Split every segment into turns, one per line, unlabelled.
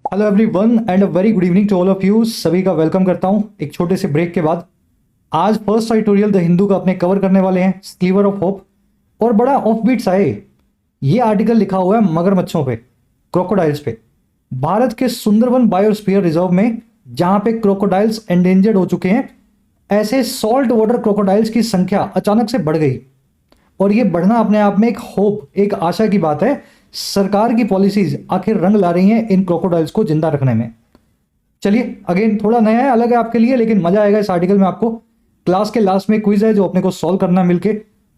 Hello everyone and a very good evening to all of you. सभी का welcome करता हूं एक छोटे से ब्रेक के बाद। आज फर्स्ट ट्यूटोरियल द हिंदू का अपने कवर करने वाले हैं, स्लीवर ऑफ होप। और बड़ा ऑफ बीट्स आए। ये आर्टिकल लिखा हुआ है मगरमच्छों पे, क्रोकोडाइल्स पे। भारत के सुंदरवन बायोस्फीयर रिजर्व में जहां पे क्रोकोडाइल्स एंडेंजर्ड हो चुके हैं, ऐसे सॉल्ट वाटर क्रोकोडाइल्स की संख्या अचानक से बढ़ गई। और ये बढ़ना अपने आप में एक होप, एक आशा की बात है। सरकार की पॉलिसीज आखिर रंग ला रही हैं इन क्रोकोडाइल्स को जिंदा रखने में। चलिए, अगेन थोड़ा नया है, अलग है आपके लिए, लेकिन मजा आएगा इस आर्टिकल में आपको। क्लास के लास्ट में क्विज है जो अपने को सॉल्व करना मिलके।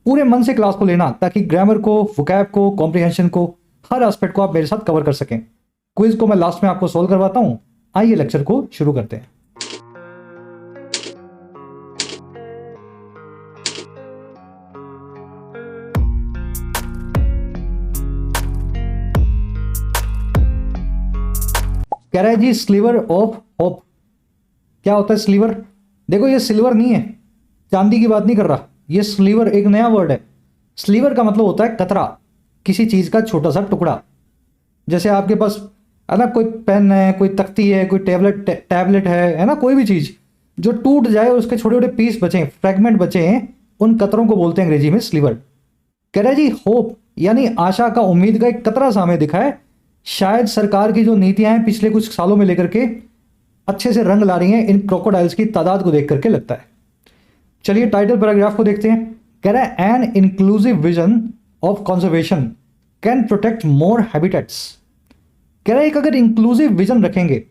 पूरे मन से क्लास को लेना ताकि ग्रामर को, वोकैब को, कॉम्प्रिहेंशन को, हर एस्पेक्ट को आप मेरे साथ कवर कर सकें। क्विज को मैं लास्ट में आपको सॉल्व करवाता हूं। आइए लेक्चर को शुरू करते हैं। कह रहा है जी स्लीवर ऑफ होप। क्या होता है स्लीवर? देखो, ये सिल्वर नहीं है, चांदी की बात नहीं कर रहा। ये स्लीवर एक नया वर्ड है। स्लीवर का मतलब होता है कतरा, किसी चीज का छोटा सा टुकड़ा। जैसे आपके पास है ना, कोई पेन है, कोई तख्ती है, कोई टैबलेट है ना, कोई भी चीज जो टूट जाए, उसके छोटे छोटे पीस बचे, फ्रेगमेंट बचे हैं, उन कतरों को बोलते हैं अंग्रेजी में स्लीवर। कह रहा है जी होप यानी आशा का, उम्मीद का एक कतरा सा हमें दिखा है। शायद सरकार की जो नीतियां हैं पिछले कुछ सालों में लेकर के अच्छे से रंग ला रही हैं इन क्रोकोडाइल्स की तादाद को देख करके लगता है। चलिए टाइटल पैराग्राफ को देखते हैं। कह रहा है an inclusive vision of conservation can protect more habitats. कह रहा है एक अगर इंक्लूसिव विजन रखेंगे,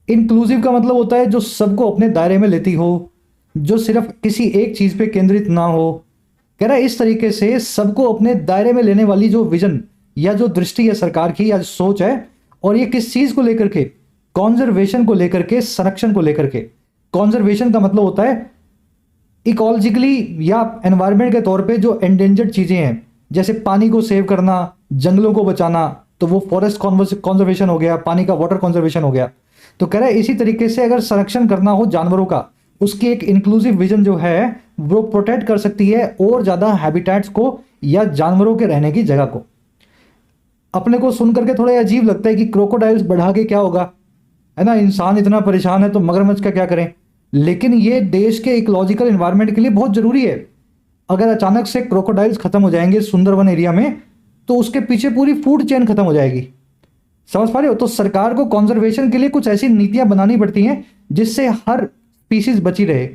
इंक्लूसिव का मतलब होता है जो सबको अपने दायरे में लेती हो, जो सिर्फ किसी एक चीज पे केंद्रित ना हो। कह रहा है इस तरीके से सबको अपने दायरे में लेने वाली जो विजन या जो दृष्टि है सरकार की, या सोच है, और ये किस चीज को लेकर के? कॉन्जर्वेशन को लेकर के, संरक्षण को लेकर के। कॉन्जर्वेशन का मतलब होता है इकोलॉजिकली या एनवायरनमेंट के तौर पे जो एंडेंजर्ड चीजें हैं, जैसे पानी को सेव करना, जंगलों को बचाना, तो वो फॉरेस्ट कॉन्जर्वेशन हो गया, पानी का वाटर कॉन्जर्वेशन हो गया। तो कह रहा है इसी तरीके से अगर संरक्षण करना हो जानवरों का, उसकी एक इंक्लूसिव विजन जो है वो प्रोटेक्ट कर सकती है और ज्यादा हैबिटेट्स को या जानवरों के रहने की जगह को। अपने को सुन करके थोड़ा अजीब लगता है कि क्रोकोडाइल्स बढ़ा के क्या होगा, है ना, इंसान इतना परेशान है तो मगरमच्छ का क्या करें। लेकिन ये देश के इकोलॉजिकल एनवायरनमेंट के लिए बहुत जरूरी है। अगर अचानक से क्रोकोडाइल्स खत्म हो जाएंगे सुंदरवन एरिया में, तो उसके पीछे पूरी फूड चेन खत्म हो जाएगी। समझ पा रहे हो? तो सरकार को कंजर्वेशन के लिए कुछ ऐसी नीतियां बनानी पड़ती हैं जिससे हर स्पीसीज बची रहे।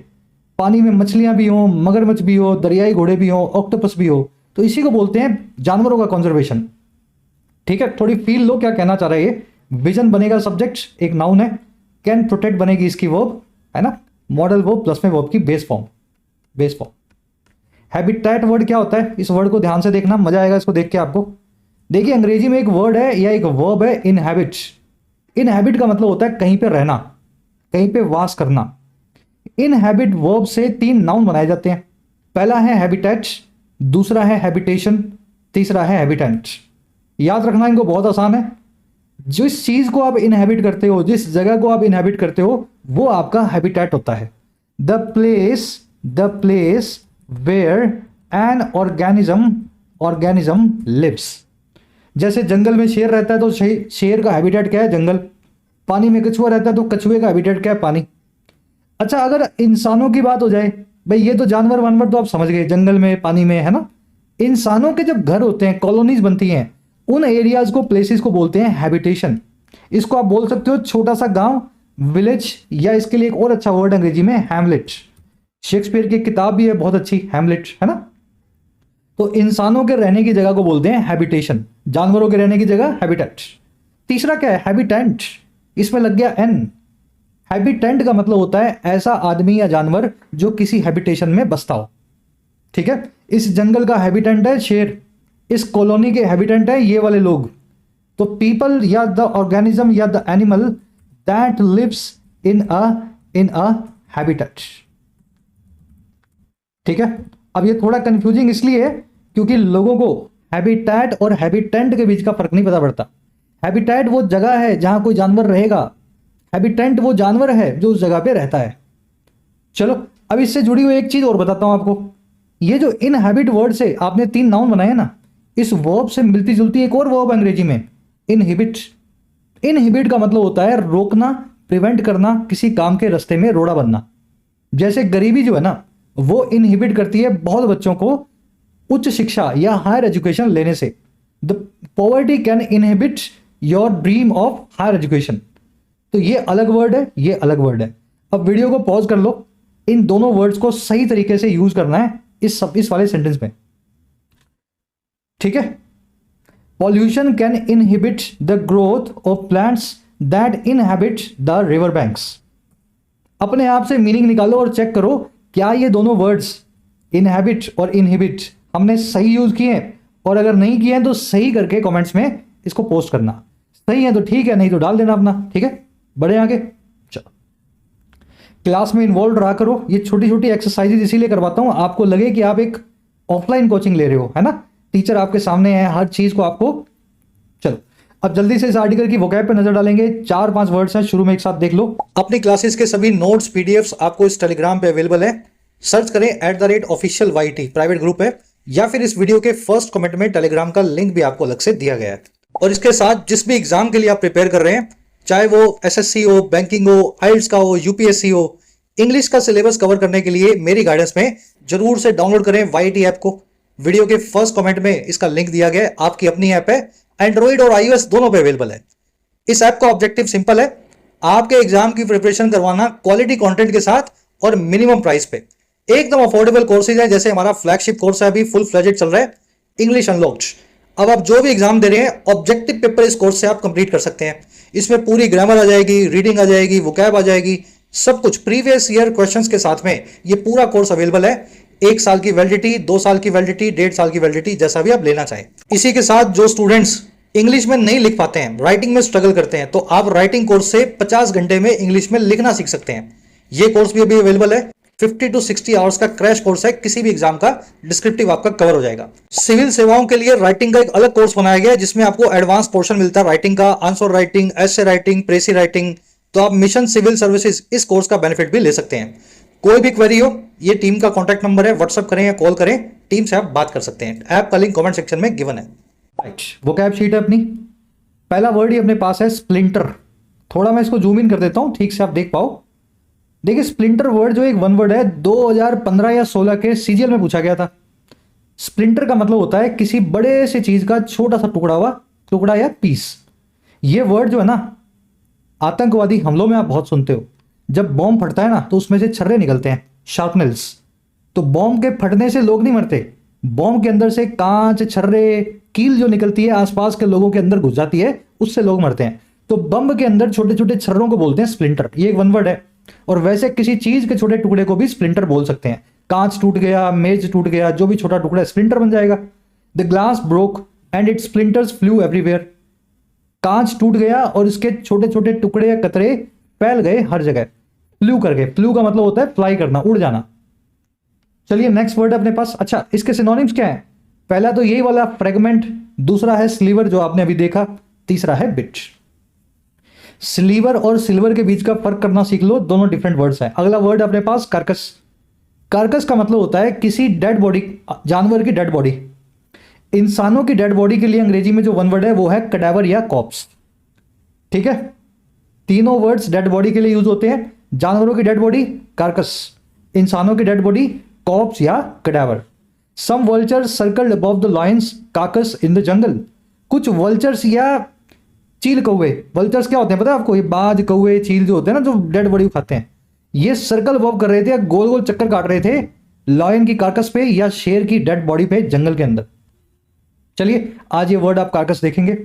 पानी में मछलियां भी हो, मगरमच्छ भी हो, दरियाई घोड़े भी हो, ऑक्टोपस भी हो। तो इसी को बोलते हैं जानवरों का कंजर्वेशन। ठीक है, थोड़ी फील लो क्या कहना चाह रहा है ये। विजन बनेगा सब्जेक्ट, एक नाउन है। कैन प्रोटेक्ट बनेगी इसकी वर्ब, है ना, मॉडल वर्ब प्लस में वर्ब की बेस फॉर्म। हैबिटेट वर्ड क्या होता है? इस वर्ड को ध्यान से देखना, मजा आएगा इसको देख के आपको। देखिए अंग्रेजी में एक वर्ड है या एक वर्ब है इनहैबिट। इनहैबिट का मतलब होता है कहीं पे रहना, कहीं पे वास करना। इनहैबिट वर्ब से 3 नाउन बनाए जाते हैं। पहला है हैबिटेट, दूसरा है हैबिटेशन, तीसरा है हैबिटेंट। याद रखना इनको, बहुत आसान है। जिस चीज को आप इनहैबिट करते हो, जिस जगह को आप इनहैबिट करते हो, वो आपका हैबिटेट होता है। The place where an organism lives. जैसे जंगल में शेर रहता है तो शेर का हैबिटेट क्या है? जंगल। पानी में कछुआ रहता है तो कछुए का हैबिटेट क्या है? पानी। अच्छा, अगर इंसानों की बात हो जाए, भाई ये तो जानवर वानवर तो आप समझ गए, जंगल में, पानी में, है ना। इंसानों के जब घर होते हैं, कॉलोनीज बनती हैं, उन एरियाज को, प्लेसेस को बोलते हैं हैबिटेशन। इसको आप बोल सकते हो छोटा सा गांव, विलेज, या इसके लिए एक और अच्छा वर्ड अंग्रेजी में हैमलेट। शेक्सपियर की किताब भी है बहुत अच्छी, हैमलेट, है ना। तो इंसानों के रहने की जगह को बोलते हैं हैबिटेशन, जानवरों के रहने की जगह हैबिटेट। तीसरा क्या है? हैबिटेंट। इसमें लग गया एन। हैबिटेंट का मतलब होता है ऐसा आदमी या जानवर जो किसी हैबिटेशन में बसता हो। ठीक है, इस जंगल का हैबिटेंट है शेर, इस कॉलोनी के हैबिटेंट है ये वाले लोग। तो पीपल या द ऑर्गेनिज्म या the animal that lives in a habitat. ठीक है, अब ये थोड़ा कंफ्यूजिंग इसलिए है क्योंकि लोगों को हैबिटेट और हैबिटेंट के बीच का फर्क नहीं पता पड़ता। हैबिटेट वो जगह है जहां कोई जानवर रहेगा, हैबिटेंट वो जानवर है जो उस जगह पे रहता है। चलो, अब इससे जुड़ी हुई एक चीज और बताता हूं आपको। ये जो इनहैबिट वर्ड से आपने 3 नाउन बनाए ना, इस वर्ब से मिलती जुलती एक और वर्ब अंग्रेजी में, इनहिबिट। इनहिबिट का मतलब होता है रोकना, प्रिवेंट करना, किसी काम के रास्ते में रोड़ा बनना। जैसे गरीबी जो है ना, वो इनहिबिट करती है बहुत बच्चों को उच्च शिक्षा या हायर एजुकेशन लेने से। The poverty can inhibit your dream of higher education. तो ये अलग वर्ड है, ये अलग वर्ड है। अब वीडियो को पॉज कर लो, इन दोनों वर्ड्स को सही तरीके से यूज करना है इस वाले सेंटेंस में, ठीक है। Pollution can inhibit the growth of plants that inhabit the river banks. अपने आप से मीनिंग निकालो और चेक करो क्या ये दोनों वर्ड्स इनहैबिट और इनहिबिट हमने सही यूज किए हैं, और अगर नहीं किए हैं तो सही करके कमेंट्स में इसको पोस्ट करना। सही है तो ठीक है, नहीं तो डाल देना अपना, ठीक है। बढ़े आगे, चलो क्लास में इन्वॉल्व रहा करो। ये छोटी छोटी एक्सरसाइजेज इसीलिए करवाता हूं, आपको लगे कि आप एक ऑफलाइन कोचिंग ले रहे हो, है ना। टीचर आपके सामने है, हर चीज को आपको। चलो अब जल्दी से इस आर्टिकल की वोकैब पे नजर डालेंगे। 4-5 वर्ड्स हैं, शुरू में एक साथ देख लो। अपनी क्लासेस के सभी नोट्स पीडीएफ्स आपको इस टेलीग्राम पे अवेलेबल है। सर्च करें @officialYT प्राइवेट ग्रुप है, या फिर इस वीडियो के फर्स्ट कमेंट में टेलीग्राम का लिंक भी आपको अलग से दिया गया है। और इसके साथ जिस भी एग्जाम के लिए आप प्रिपेयर कर रहे हैं, चाहे वो एसएससी हो, बैंकिंग हो, आइल्स का हो, यूपीएससी हो, इंग्लिश का सिलेबस कवर करने के लिए मेरी गाइडेंस में जरूर से डाउनलोड करें YT ऐप को। वीडियो के फर्स्ट कमेंट में इसका लिंक दिया गया है। आपकी अपनी ऐप है, एंड्रॉइड और iOS दोनों पे अवेलेबल है। इस ऐप का ऑब्जेक्टिव सिंपल है, आपके एग्जाम की प्रिपरेशन करवाना क्वालिटी कंटेंट के साथ और मिनिमम प्राइस पे। एकदम अफोर्डेबल कोर्सेज है, जैसे हमारा फ्लैगशिप कोर्स है, अभी फुल फ्लेजेड चल रहा है, इंग्लिश अनलॉक्ड। अब आप जो भी एग्जाम दे रहे हैं, ऑब्जेक्टिव पेपर इस कोर्स से आप कंप्लीट कर सकते हैं। इसमें पूरी ग्रामर आ जाएगी, रीडिंग आ जाएगी, वोकैब आ जाएगी, सब कुछ प्रीवियस ईयर क्वेश्चंस के साथ में ये पूरा कोर्स अवेलेबल है। 1 साल की वैलिडिटी, 2 साल की वैलिडिटी, 1.5 साल की वैलिडिटी, जैसा भी आप लेना चाहें। इसी के साथ जो स्टूडेंट्स इंग्लिश में नहीं लिख पाते हैं, राइटिंग में स्ट्रगल करते हैं, तो आप राइटिंग कोर्स से 50 घंटे में इंग्लिश में लिखना सीख सकते हैं। ये कोर्स भी अभी अवेलेबल है। 50 to 60 आवर्स का क्रैश कोर्स है, किसी भी एग्जाम का डिस्क्रिप्टिव आपका कवर हो जाएगा। सिविल सेवाओं के लिए राइटिंग का एक अलग कोर्स बनाया गया है, जिसमें आपको एडवांस पोर्शन मिलता है राइटिंग का, answer writing, essay writing, प्रेसी writing. तो आप मिशन सिविल सर्विसेज इस कोर्स का बेनिफिट भी ले सकते हैं। कोई भी क्वेरी हो, ये टीम का कॉन्टैक्ट नंबर है, व्हाट्सअप करें या कॉल करें, टीम से आप बात कर सकते हैं। ऐप का लिंक कमेंट सेक्शन में गिवन है। राइट, वोकैब शीट है अपनी। पहला वर्ड ही अपने पास है स्प्लिंटर। थोड़ा मैं इसको जूम इन कर देता हूं, ठीक से आप देख पाओ। देखिए स्प्लिंटर वर्ड जो एक वन वर्ड है, 2015 या 16 के सीजीएल में पूछा गया था। स्प्लिंटर का मतलब होता है किसी बड़े से चीज का छोटा सा टुकड़ा या पीस। ये वर्ड जो है ना, आतंकवादी हमलों में आप बहुत सुनते हो। जब बॉम्ब फटता है ना, तो उसमें से छर्रे निकलते हैं, शार्पनेल्स। तो बॉम्ब के फटने से लोग नहीं मरते, बॉम्ब के अंदर से कांच, छर्रे, कील जो निकलती है, आसपास के लोगों के अंदर घुस जाती है, उससे लोग मरते हैं। तो बम के अंदर छोटे छोटे छर्रों को बोलते हैं स्प्लिंटर। ये एक वन वर्ड है। और वैसे किसी चीज के छोटे टुकड़े को भी स्प्लिंटर बोल सकते हैं। कांच टूट गया, मेज टूट गया, जो भी छोटा टुकड़ा स्प्लिंटर बन जाएगा। The glass broke and it's splinters flu everywhere. कांच टूट गया और इसके छोटे छोटे टुकड़े या कतरे फैल गए हर जगह, फ्लू कर गए। फ्लू का मतलब होता है फ्लाई करना, उड़ जाना। चलिए नेक्स्ट वर्ड अपने पास। अच्छा, इसके सिनोनिम्स क्या है? पहला तो यही वाला फ्रेगमेंट, दूसरा है स्लीवर जो आपने अभी देखा, तीसरा है बिट। स्लीवर और सिल्वर के बीच का फर्क करना सीख लो, दोनों डिफरेंट वर्ड्स हैं। अगला वर्ड अपने पास कार्कस। कार्कस का मतलब होता है किसी डेड बॉडी, जानवर की डेड बॉडी। इंसानों की डेड बॉडी के लिए अंग्रेजी में जो वन वर्ड है वो है कडावर या कॉप्स। ठीक है, तीनों वर्ड्स डेड बॉडी के लिए यूज होते हैं। जानवरों की डेड बॉडी कार्कस, इंसानों की डेड बॉडी कॉप्स या cadaver. Some vultures circled above the lion's carcass in the jungle. कुछ वल्चर्स या चील कौवे, वल्चर्स क्या होते हैं पता है आपको? ये बाज, कौवे, चील जो होते हैं ना, जो डेड बॉडी खाते हैं, ये सर्कल अबव कर रहे थे, गोल गोल चक्कर काट रहे थे लॉयन की कार्कस पे या शेर की डेड बॉडी पे जंगल के अंदर। चलिए आज ये वर्ड आप कार्कस देखेंगे।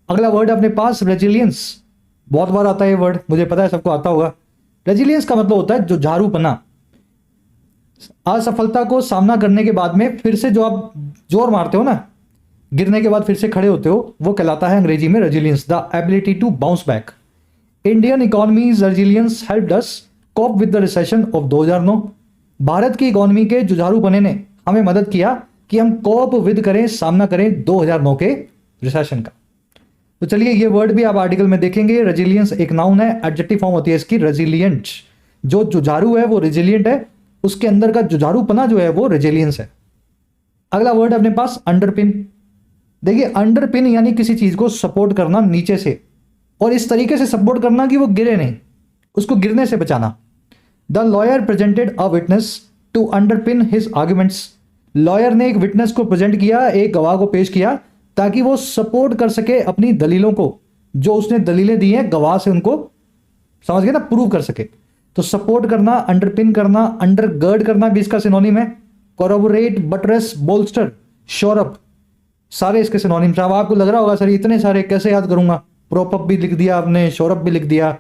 अगला वर्ड अपने पास रेजिलियंस। बहुत बार आता है ये वर्ड, मुझे पता है सबको आता होगा। रेजिलियंस का मतलब होता है जुझारूपना। असफलता को सामना करने के बाद में फिर से जो आप जोर मारते हो ना, गिरने के बाद फिर से खड़े होते हो, वो कहलाता है अंग्रेजी में resilience, the ability to bounce back. Indian economy's resilience helped us cope with the recession of 2009। भारत की इकोनॉमी के जुझारूपने ने हमें मदद किया कि हम कोप विद करें, सामना करें 2009 के रिसेशन का। तो चलिए ये वर्ड भी आप आर्टिकल में देखेंगे। रेजिलियंस एक नाउन है, एडजेक्टिव फॉर्म होती है इसकी रेजिलियंट। जो जुझारू है वो रेजिलियंट है, उसके अंदर का जुझारूपना जो है वो रेजिलियंस है। अगला वर्ड अपने पास अंडरपिन। देखिए अंडरपिन यानी किसी चीज को सपोर्ट करना नीचे से, और इस तरीके से सपोर्ट करना कि वो गिरे नहीं, उसको गिरने से बचाना। The lawyer presented a witness to underpin his arguments. Lawyer ने एक विटनेस को प्रेजेंट किया, एक गवाह को पेश किया, ताकि वो सपोर्ट कर सके अपनी दलीलों को, जो उसने दलीलें दी हैं गवाह से, उनको समझ गए ना, प्रूव कर सके। तो सपोर्ट करना, अंडरपिन करना, अंडरगर्ड करना भी इसका सिनोनिम है। कोरोबोरेट, बटरेस, बोल्स्टर, शोर अप, सारे इसके सिनोनिम्स। अब आपको लग रहा होगा सर इतने सारे कैसे याद करूंगा, प्रोप अप भी लिख दिया आपने, शोर अप भी लिख दिया।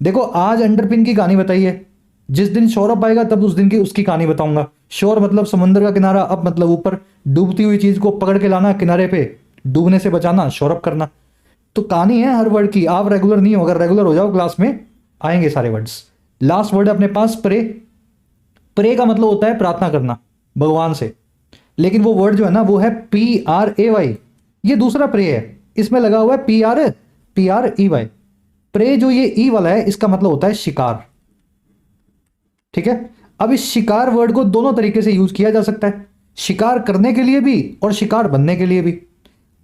देखो आज अंडरपिन की कहानी बताई है, जिस दिन शोर अप आएगा तब उस दिन की उसकी कहानी बताऊंगा। शोर मतलब समुद्र का किनारा, अप मतलब ऊपर, डूबती हुई चीज को पकड़ के लाना किनारे पे, डूबने से बचाना, शोर अप करना। तो कहानी है हर वर्ड की। आप रेगुलर नहीं हो, अगर रेगुलर हो जाओ क्लास में आएंगे सारे वर्ड्स। लास्ट वर्ड है अपने पास प्रे। प्रे का मतलब होता है प्रार्थना करना भगवान से, लेकिन वो वर्ड जो है ना वो है PRAY। ये दूसरा प्रे है, इसमें लगा हुआ है PREY। प्रे जो ये ई वाला है इसका मतलब होता है शिकार। ठीक है, अब इस शिकार वर्ड को दोनों तरीके से यूज किया जा सकता है, शिकार करने के लिए भी और शिकार बनने के लिए भी।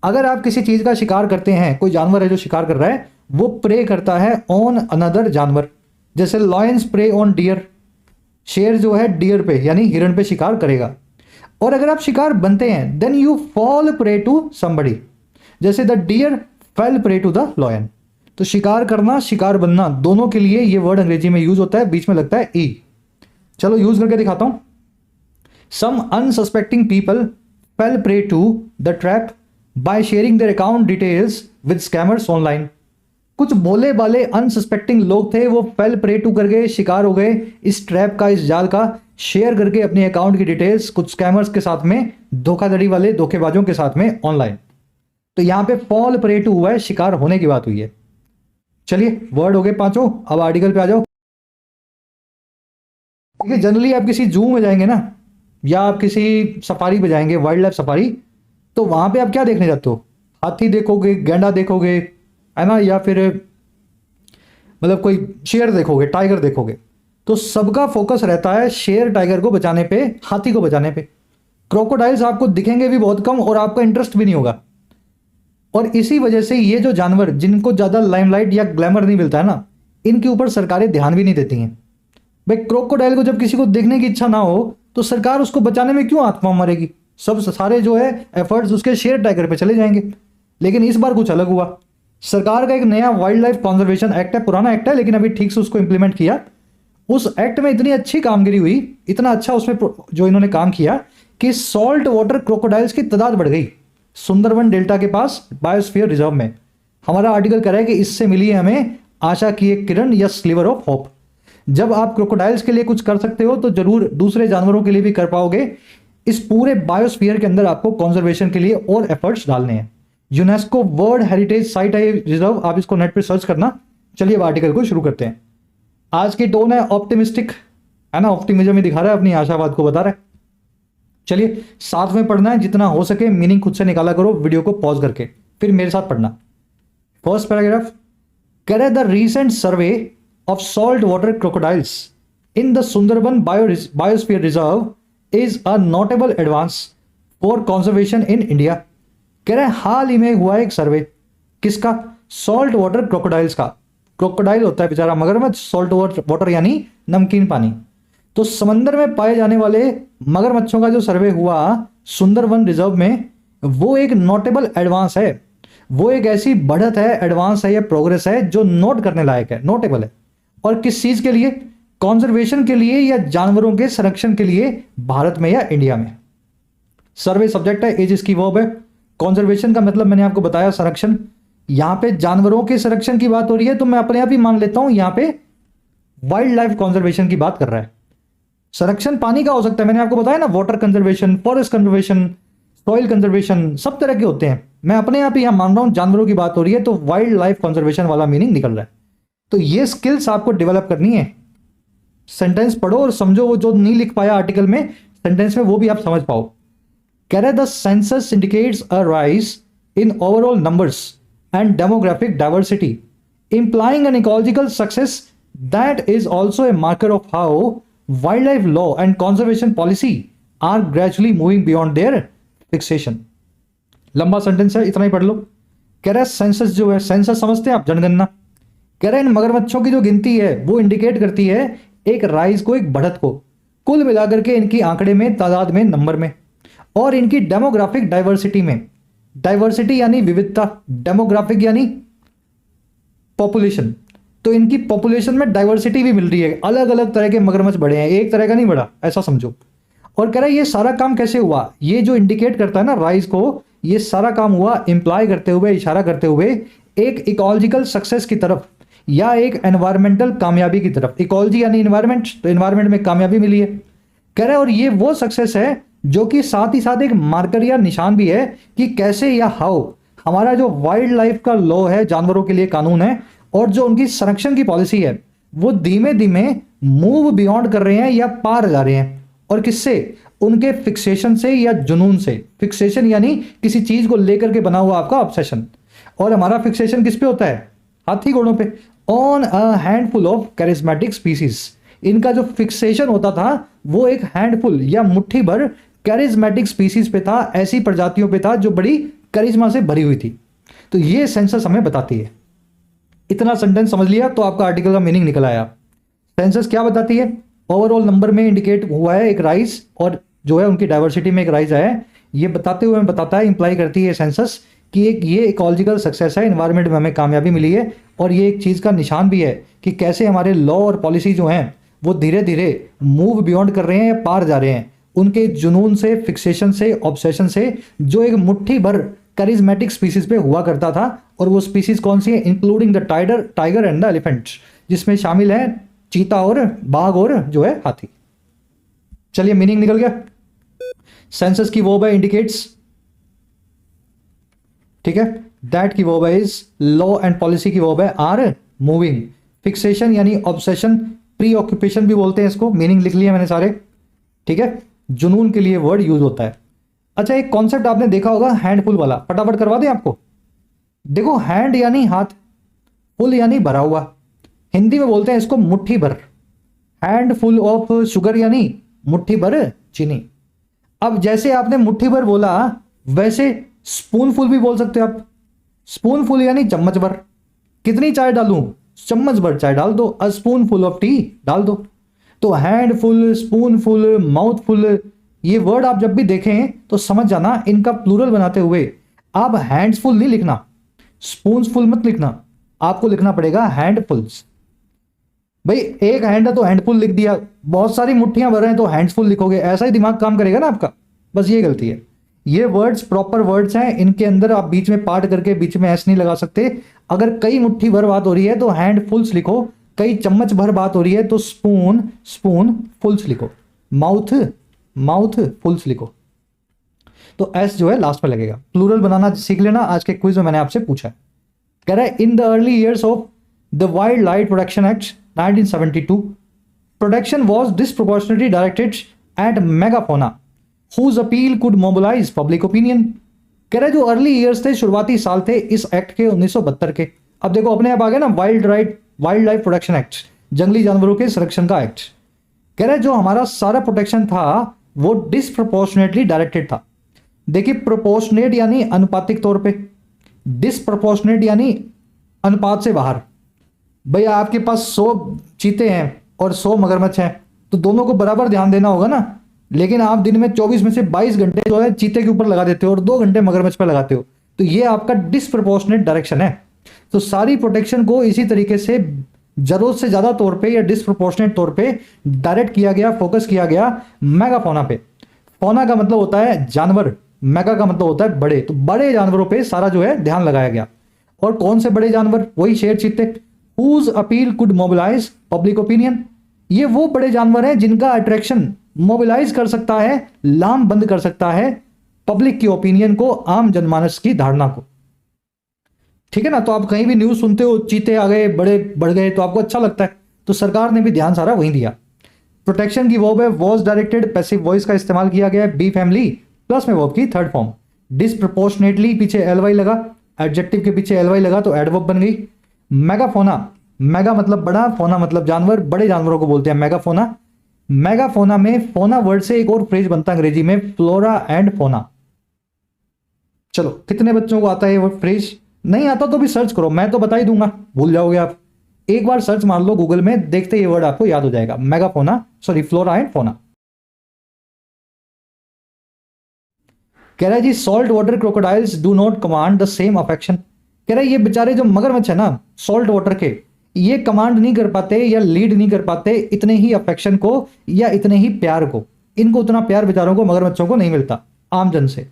अगर आप किसी चीज का शिकार करते हैं, कोई जानवर है जो शिकार कर रहा है, वो प्रे करता है ऑन अनदर जानवर। जैसे लॉयंस प्रे ऑन डियर, शेर जो है डियर पे यानी हिरण पे शिकार करेगा। और अगर आप शिकार बनते हैं, then you fall prey to somebody, जैसे the deer fell prey to the lion. तो शिकार करना, शिकार बनना, दोनों के लिए ये वर्ड अंग्रेजी में यूज होता है, बीच में लगता है ई। चलो यूज करके दिखाता हूं। Some unsuspecting people fell prey to the trap by sharing their account details with scammers online. कुछ भोले भाले अनसस्पेक्टिंग लोग थे, वो फेल प्रे टू कर गए, शिकार हो गए इस ट्रैप का, इस जाल का, शेयर करके अपने अकाउंट की डिटेल्स कुछ स्कैमर्स के साथ में, धोखाधड़ी वाले धोखेबाजों के साथ में ऑनलाइन। तो यहां पे फॉल प्रे टू हुआ है, शिकार होने की बात हुई है। चलिए वर्ड हो गए पांचों, अब आर्टिकल पे आ जाओ। देखिए जनरली आप किसी जू में जाएंगे ना, या आप किसी सफारी पे जाएंगे, वाइल्ड लाइफ सफारी, तो वहां पे आप क्या देखने जाते हो? हाथी देखोगे, गैंडा देखोगे, है ना, या फिर मतलब कोई शेर देखोगे, टाइगर देखोगे। तो सबका फोकस रहता है शेर टाइगर को बचाने पे, हाथी को बचाने पे। क्रोकोडाइल्स आपको दिखेंगे भी बहुत कम और आपका इंटरेस्ट भी नहीं होगा। और इसी वजह से ये जो जानवर जिनको ज्यादा लाइमलाइट या ग्लैमर नहीं मिलता है ना, इनके ऊपर सरकारें ध्यान भी नहीं देती हैं। भाई क्रोकोडाइल को जब किसी को देखने की इच्छा ना हो तो सरकार उसको बचाने में क्यों आत्मा मारेगी? सब सारे जो है एफर्ट्स उसके शेर टाइगर पे चले जाएंगे। लेकिन इस बार कुछ अलग हुआ। सरकार का एक नया वाइल्ड लाइफ कंजर्वेशन एक्ट है, पुराना एक्ट है लेकिन अभी ठीक से उसको इंप्लीमेंट किया। उस एक्ट में इतनी अच्छी कामगिरी हुई, इतना अच्छा उसमें जो इन्होंने काम किया कि सॉल्ट वाटर क्रोकोडाइल्स की तादाद बढ़ गई सुंदरवन डेल्टा के पास बायोस्फीयर रिजर्व में। हमारा आर्टिकल कह रहा है कि इससे मिली है हमें आशा की एक किरण या स्लीवर ऑफ होप। जब आप क्रोकोडाइल्स के लिए कुछ कर सकते हो तो जरूर दूसरे जानवरों के लिए भी कर पाओगे। इस पूरे बायोस्फीयर के अंदर आपको कंजर्वेशन के लिए और एफर्ट्स डालने हैं। यूनेस्को वर्ल्ड हेरिटेज साइट है रिजर्व, आप इसको नेट पे सर्च करना। चलिए अब आर्टिकल को शुरू करते हैं। आज की टोन है ऑप्टिमिस्टिक, है ना, ऑप्टिमिज्म ही दिखा रहा है, अपनी आशावाद को बता रहा है। चलिए साथ में पढ़ना है, जितना हो सके मीनिंग खुद से निकाला करो, वीडियो को पॉज करके फिर मेरे साथ पढ़ना। फर्स्ट पैराग्राफ, करे the recent survey of salt water crocodiles in the Sundarban biosphere reserve is a notable advance for conservation in India. कह रहे हाल ही में हुआ एक सर्वे, किसका? सॉल्ट वाटर क्रोकोडाइल्स का। क्रोकोडाइल होता है बेचारा मगरमच्छ, सॉल्ट वाटर यानी नमकीन पानी। तो समंदर में पाए जाने वाले मगरमच्छों का जो सर्वे हुआ सुंदरवन रिजर्व में, वो एक नोटेबल एडवांस है। वो एक ऐसी बढ़त है, एडवांस है या प्रोग्रेस है जो नोट करने लायक है, नोटेबल है। और किस चीज के लिए? कंजर्वेशन के लिए या जानवरों के संरक्षण के लिए, भारत में या इंडिया में। सर्वे सब्जेक्ट है, एज इसकी वर्ब है। कंजर्वेशन का मतलब मैंने आपको बताया संरक्षण। यहां पे जानवरों के संरक्षण की बात हो रही है तो मैं अपने आप ही मान लेता हूं यहां पे वाइल्ड लाइफ कंजर्वेशन की बात कर रहा है। संरक्षण पानी का हो सकता है, मैंने आपको बताया ना, water conservation, forest conservation, soil conservation, सब तरह के होते हैं। मैं अपने आप ही यहां मान रहा हूं जानवरों की बात हो रही है तो वाइल्ड लाइफ कंजर्वेशन वाला मीनिंग निकल रहा है। तो ये स्किल्स आपको डेवलप करनी है। सेंटेंस पढ़ो और समझो, वो जो नहीं लिख पाया आर्टिकल में सेंटेंस में वो भी आप समझ पाओ। कह रहे the census indicates a rise in overall numbers and demographic diversity implying an ecological success that is also a marker of how wildlife law and conservation policy are gradually moving beyond their fixation. लंबा sentence है, इतना ही पढ़ लो। कह रहा है census जो है, census समझते हैं आप, जनगणना। कह रहा है इन मगरमच्छों की जो गिनती है वो इंडिकेट करती है एक राइज को, एक बढ़त को, कुल मिलाकर के इनकी आंकड़े में, तादाद में, नंबर में, और इनकी डेमोग्राफिक डाइवर्सिटी में। डाइवर्सिटी यानी विविधता, डेमोग्राफिक यानी पॉपुलेशन। तो इनकी पॉपुलेशन में डाइवर्सिटी भी मिल रही है, अलग अलग तरह के मगरमच्छ बड़े हैं, एक तरह का नहीं बड़ा, ऐसा समझो। और कह रहा है ये सारा काम कैसे हुआ, ये जो इंडिकेट करता है ना राइज को, ये सारा काम हुआ इंप्लाई करते हुए, इशारा करते हुए एक इकोलॉजिकल सक्सेस की तरफ या एक एनवायरमेंटल कामयाबी की तरफ। इकोलॉजी यानी एनवायरमेंट, तो एनवायरमेंट में कामयाबी मिली है, कह रहा है। और ये वो सक्सेस है जो कि साथ ही साथ एक मार्कर या निशान भी है कि कैसे या हाउ हमारा जो वाइल्ड लाइफ का लॉ है, जानवरों के लिए कानून है, और जो उनकी संरक्षण की पॉलिसी है, वो धीमे धीमे मूव बियॉन्ड कर रहे हैं या पार जा रहे हैं। और किससे? उनके फिक्सेशन से या जुनून से। फिक्सेशन यानी किसी चीज को लेकर के बना हुआ आपका ऑब्सेशन। और हमारा फिक्सेशन किस पे होता है? हाथी घोड़ों पे। On a handful of charismatic species. इनका जो फिक्सेशन होता था वो एक हैंडफुल या मुट्ठी भर कैरिज्मेटिक स्पीसीज पे था, ऐसी प्रजातियों पे था जो बड़ी करिश्मा से भरी हुई थी। तो ये सेंसस हमें बताती है। इतना सेंटेंस समझ लिया तो आपका आर्टिकल का मीनिंग निकल आया। सेंसस क्या बताती है? ओवरऑल नंबर में इंडिकेट हुआ है एक राइज, और जो है उनकी डाइवर्सिटी में एक राइज आया है। ये बताते हुए हमें बताता है, इंप्लाई करती है सेंसस कि एक ये इकोलॉजिकल सक्सेस है, एनवायरनमेंट में हमें कामयाबी मिली है, और ये एक चीज़ का निशान भी है कि कैसे हमारे लॉ और पॉलिसी जो हैं वो धीरे धीरे मूव बियॉन्ड कर रहे हैं या पार जा रहे हैं उनके जुनून से, फिक्सेशन से, ऑब्सेशन से, जो एक मुट्ठी भर करिज्मेटिक स्पीसीज पे हुआ करता था। और वो स्पीसीज कौन सी है? Including the tiger and the elephant, जिसमें शामिल है चीता और बाघ और जो है हाथी। चलिए मीनिंग निकल गया। सेंसस की वर्ब है इंडिकेट्स, ठीक है। दैट की वर्ब है इज, लॉ एंड पॉलिसी की वर्ब है आर मूविंग। फिक्सेशन यानी ऑब्सेशन, प्री ऑक्यूपेशन भी बोलते हैं इसको। मीनिंग लिख लिया मैंने सारे, ठीक है। जुनून के लिए वर्ड यूज होता है। अच्छा, एक कॉन्सेप्ट आपने देखा होगा हैंडफुल वाला, फटाफट करवा दें आपको। देखो, हैंड यानी हाथ, फुल यानी भरा हुआ। हिंदी में बोलते हैं इसको मुट्ठी भर। हैंड फुल ऑफ शुगर यानी मुट्ठी भर चीनी। अब जैसे आपने मुट्ठी भर बोला, वैसे स्पून फुल भी बोल सकते हो आप। स्पून फुल यानी चम्मच भर। कितनी चाय डालूं? चम्मच भर चाय डाल दो। A spoon full of T डाल दो। तो hand full, spoon full, mouth full, ये वर्ड आप जब भी देखें तो समझ जाना, इनका प्लूरल बनाते हुए आप हैंड्स फुल नहीं लिखना, स्पून फुल मत लिखना, आपको लिखना पड़ेगा हैंडफुल्स। भाई एक हैंड है तो हैंडफुल लिख दिया, बहुत सारी मुट्ठियां भर रहे हैं तो हैंड्सफुल लिखोगे, ऐसा ही दिमाग काम करेगा ना आपका। बस ये गलती है। ये वर्ड्स प्रॉपर वर्ड्स हैं, इनके अंदर आप बीच में पार्ट करके बीच में एस नहीं लगा सकते। अगर कई मुट्ठी भर बात हो रही है तो हैंडफुल्स लिखो, कई चम्मच भर बात हो रही है तो स्पून स्पून फुल्स लिखो, माउथ माउथ फुल्स लिखो। तो एस जो है लास्ट में लगेगा। प्लूरल बनाना सीख लेना, आज के क्विज में मैंने आपसे पूछा है। कह रहा है in the early years of the wild life protection act 1972 protection was disproportionately directed at megafauna whose appeal could mobilize public opinion। कह रहे जो अर्ली ईयर्स थे, शुरुआती साल थे इस एक्ट के 1972 के। अब देखो अपने आप आ गया ना, वाइल्ड लाइफ प्रोटेक्शन एक्ट, जंगली जानवरों के संरक्षण का एक्ट। कह रहे जो हमारा सारा प्रोटेक्शन था वो डिसप्रोपोर्शनेटली डायरेक्टेड था। देखिए, प्रोपोर्शनेट यानी अनुपातिक तौर पे, डिसप्रोपोर्शनेट यानी अनुपात से बाहर। भैया आपके पास 100 चीते हैं और 100 मगरमच्छ हैं तो दोनों को बराबर ध्यान देना होगा ना। लेकिन आप दिन में 24 में से 22 घंटे जो है चीते के ऊपर लगा देते हो और 2 घंटे मगरमच्छ पर लगाते हो, तो ये आपका डिसप्रोपोर्शनेट डायरेक्शन है। तो सारी प्रोटेक्शन को इसी तरीके से जरूरत से ज्यादा तौर पे या डिसप्रोपोर्शनेट तौर पे डायरेक्ट किया गया, फोकस किया गया मेगाफोना पे। फोना का मतलब होता है जानवर, मेगा का मतलब होता है बड़े। तो बड़े जानवरों पे सारा जो है ध्यान लगाया गया। और कौन से बड़े जानवर? वही शेर चीते। Whose appeal could mobilize public opinion। ये वो बड़े जानवर हैं जिनका अट्रैक्शन मोबिलाइज कर सकता है, लाम बंद कर सकता है पब्लिक की ओपिनियन को, आम जनमानस की धारणा को। ठीक है ना। तो आप कहीं भी न्यूज सुनते हो चीते आ गए, बड़े बढ़ गए, तो आपको अच्छा लगता है। तो सरकार ने भी ध्यान सारा वहीं दिया। प्रोटेक्शन की वर्ब है वॉज डायरेक्टेड, पैसिव वॉइस का इस्तेमाल किया गया है, बी फैमिली प्लस में वर्ब की थर्ड फॉर्म। डिसप्रोपोर्शनेटली पीछे एलवाई लगा, एडजेक्टिव के पीछे एलवाई लगा तो एडवर्ब बन गई। मेगाफोना, मेगा मतलब बड़ा, फोना मतलब जानवर, बड़े जानवरों को बोलते हैं मेगाफोना। मेगाफोना में फोना वर्ड से एक और फ्रेज बनता है अंग्रेजी में, फ्लोरा एंड फोना। चलो कितने बच्चों को आता है ये वर्ड फ्रेज? नहीं आता तो भी सर्च करो, मैं तो बता ही दूंगा, भूल जाओगे आप। एक बार सर्च मार लो गूगल में, देखते ये वर्ड आपको याद हो जाएगा, मेगाफोना, सॉरी फ्लोरा एंड फोना। कह रहा है जी salt water crocodiles do not command the same affection. कह रहा है ये बेचारे जो मगरमच्छ है ना सॉल्ट वाटर के, ये कमांड नहीं कर पाते या लीड नहीं कर पाते इतने ही अफेक्शन को या इतने ही प्यार को, इनको उतना प्यार बेचारों को मगरमच्छों को नहीं मिलता आमजन से।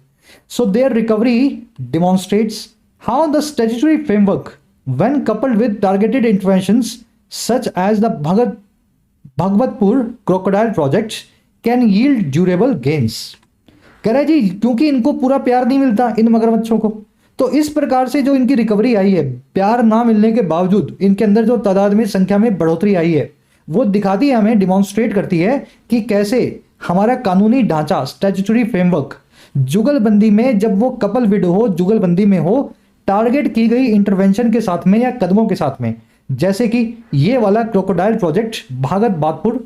So their recovery demonstrates how the statutory framework when coupled with targeted interventions such as the Bhagwatpur crocodile project can yield durable gains. कह रहा है जी क्योंकि इनको पूरा प्यार नहीं मिलता इन मगरमच्छों को, तो इस प्रकार से जो इनकी रिकवरी आई है, प्यार ना मिलने के बावजूद इनके अंदर जो तादाद में संख्या में बढ़ोतरी आई है, वो दिखाती है हमें, डिमॉन्स्ट्रेट करती है कि कैसे हमारा कानूनी ढांचा स्टैट्यूटरी फ्रेमवर्क जुगलबंदी में, जब वो कपल विडो हो, जुगलबंदी में हो, टारगेट की गई इंटरवेंशन के साथ में या कदमों के साथ में, जैसे कि ये वाला क्रोकोडाइल प्रोजेक्ट भागत बागपुर,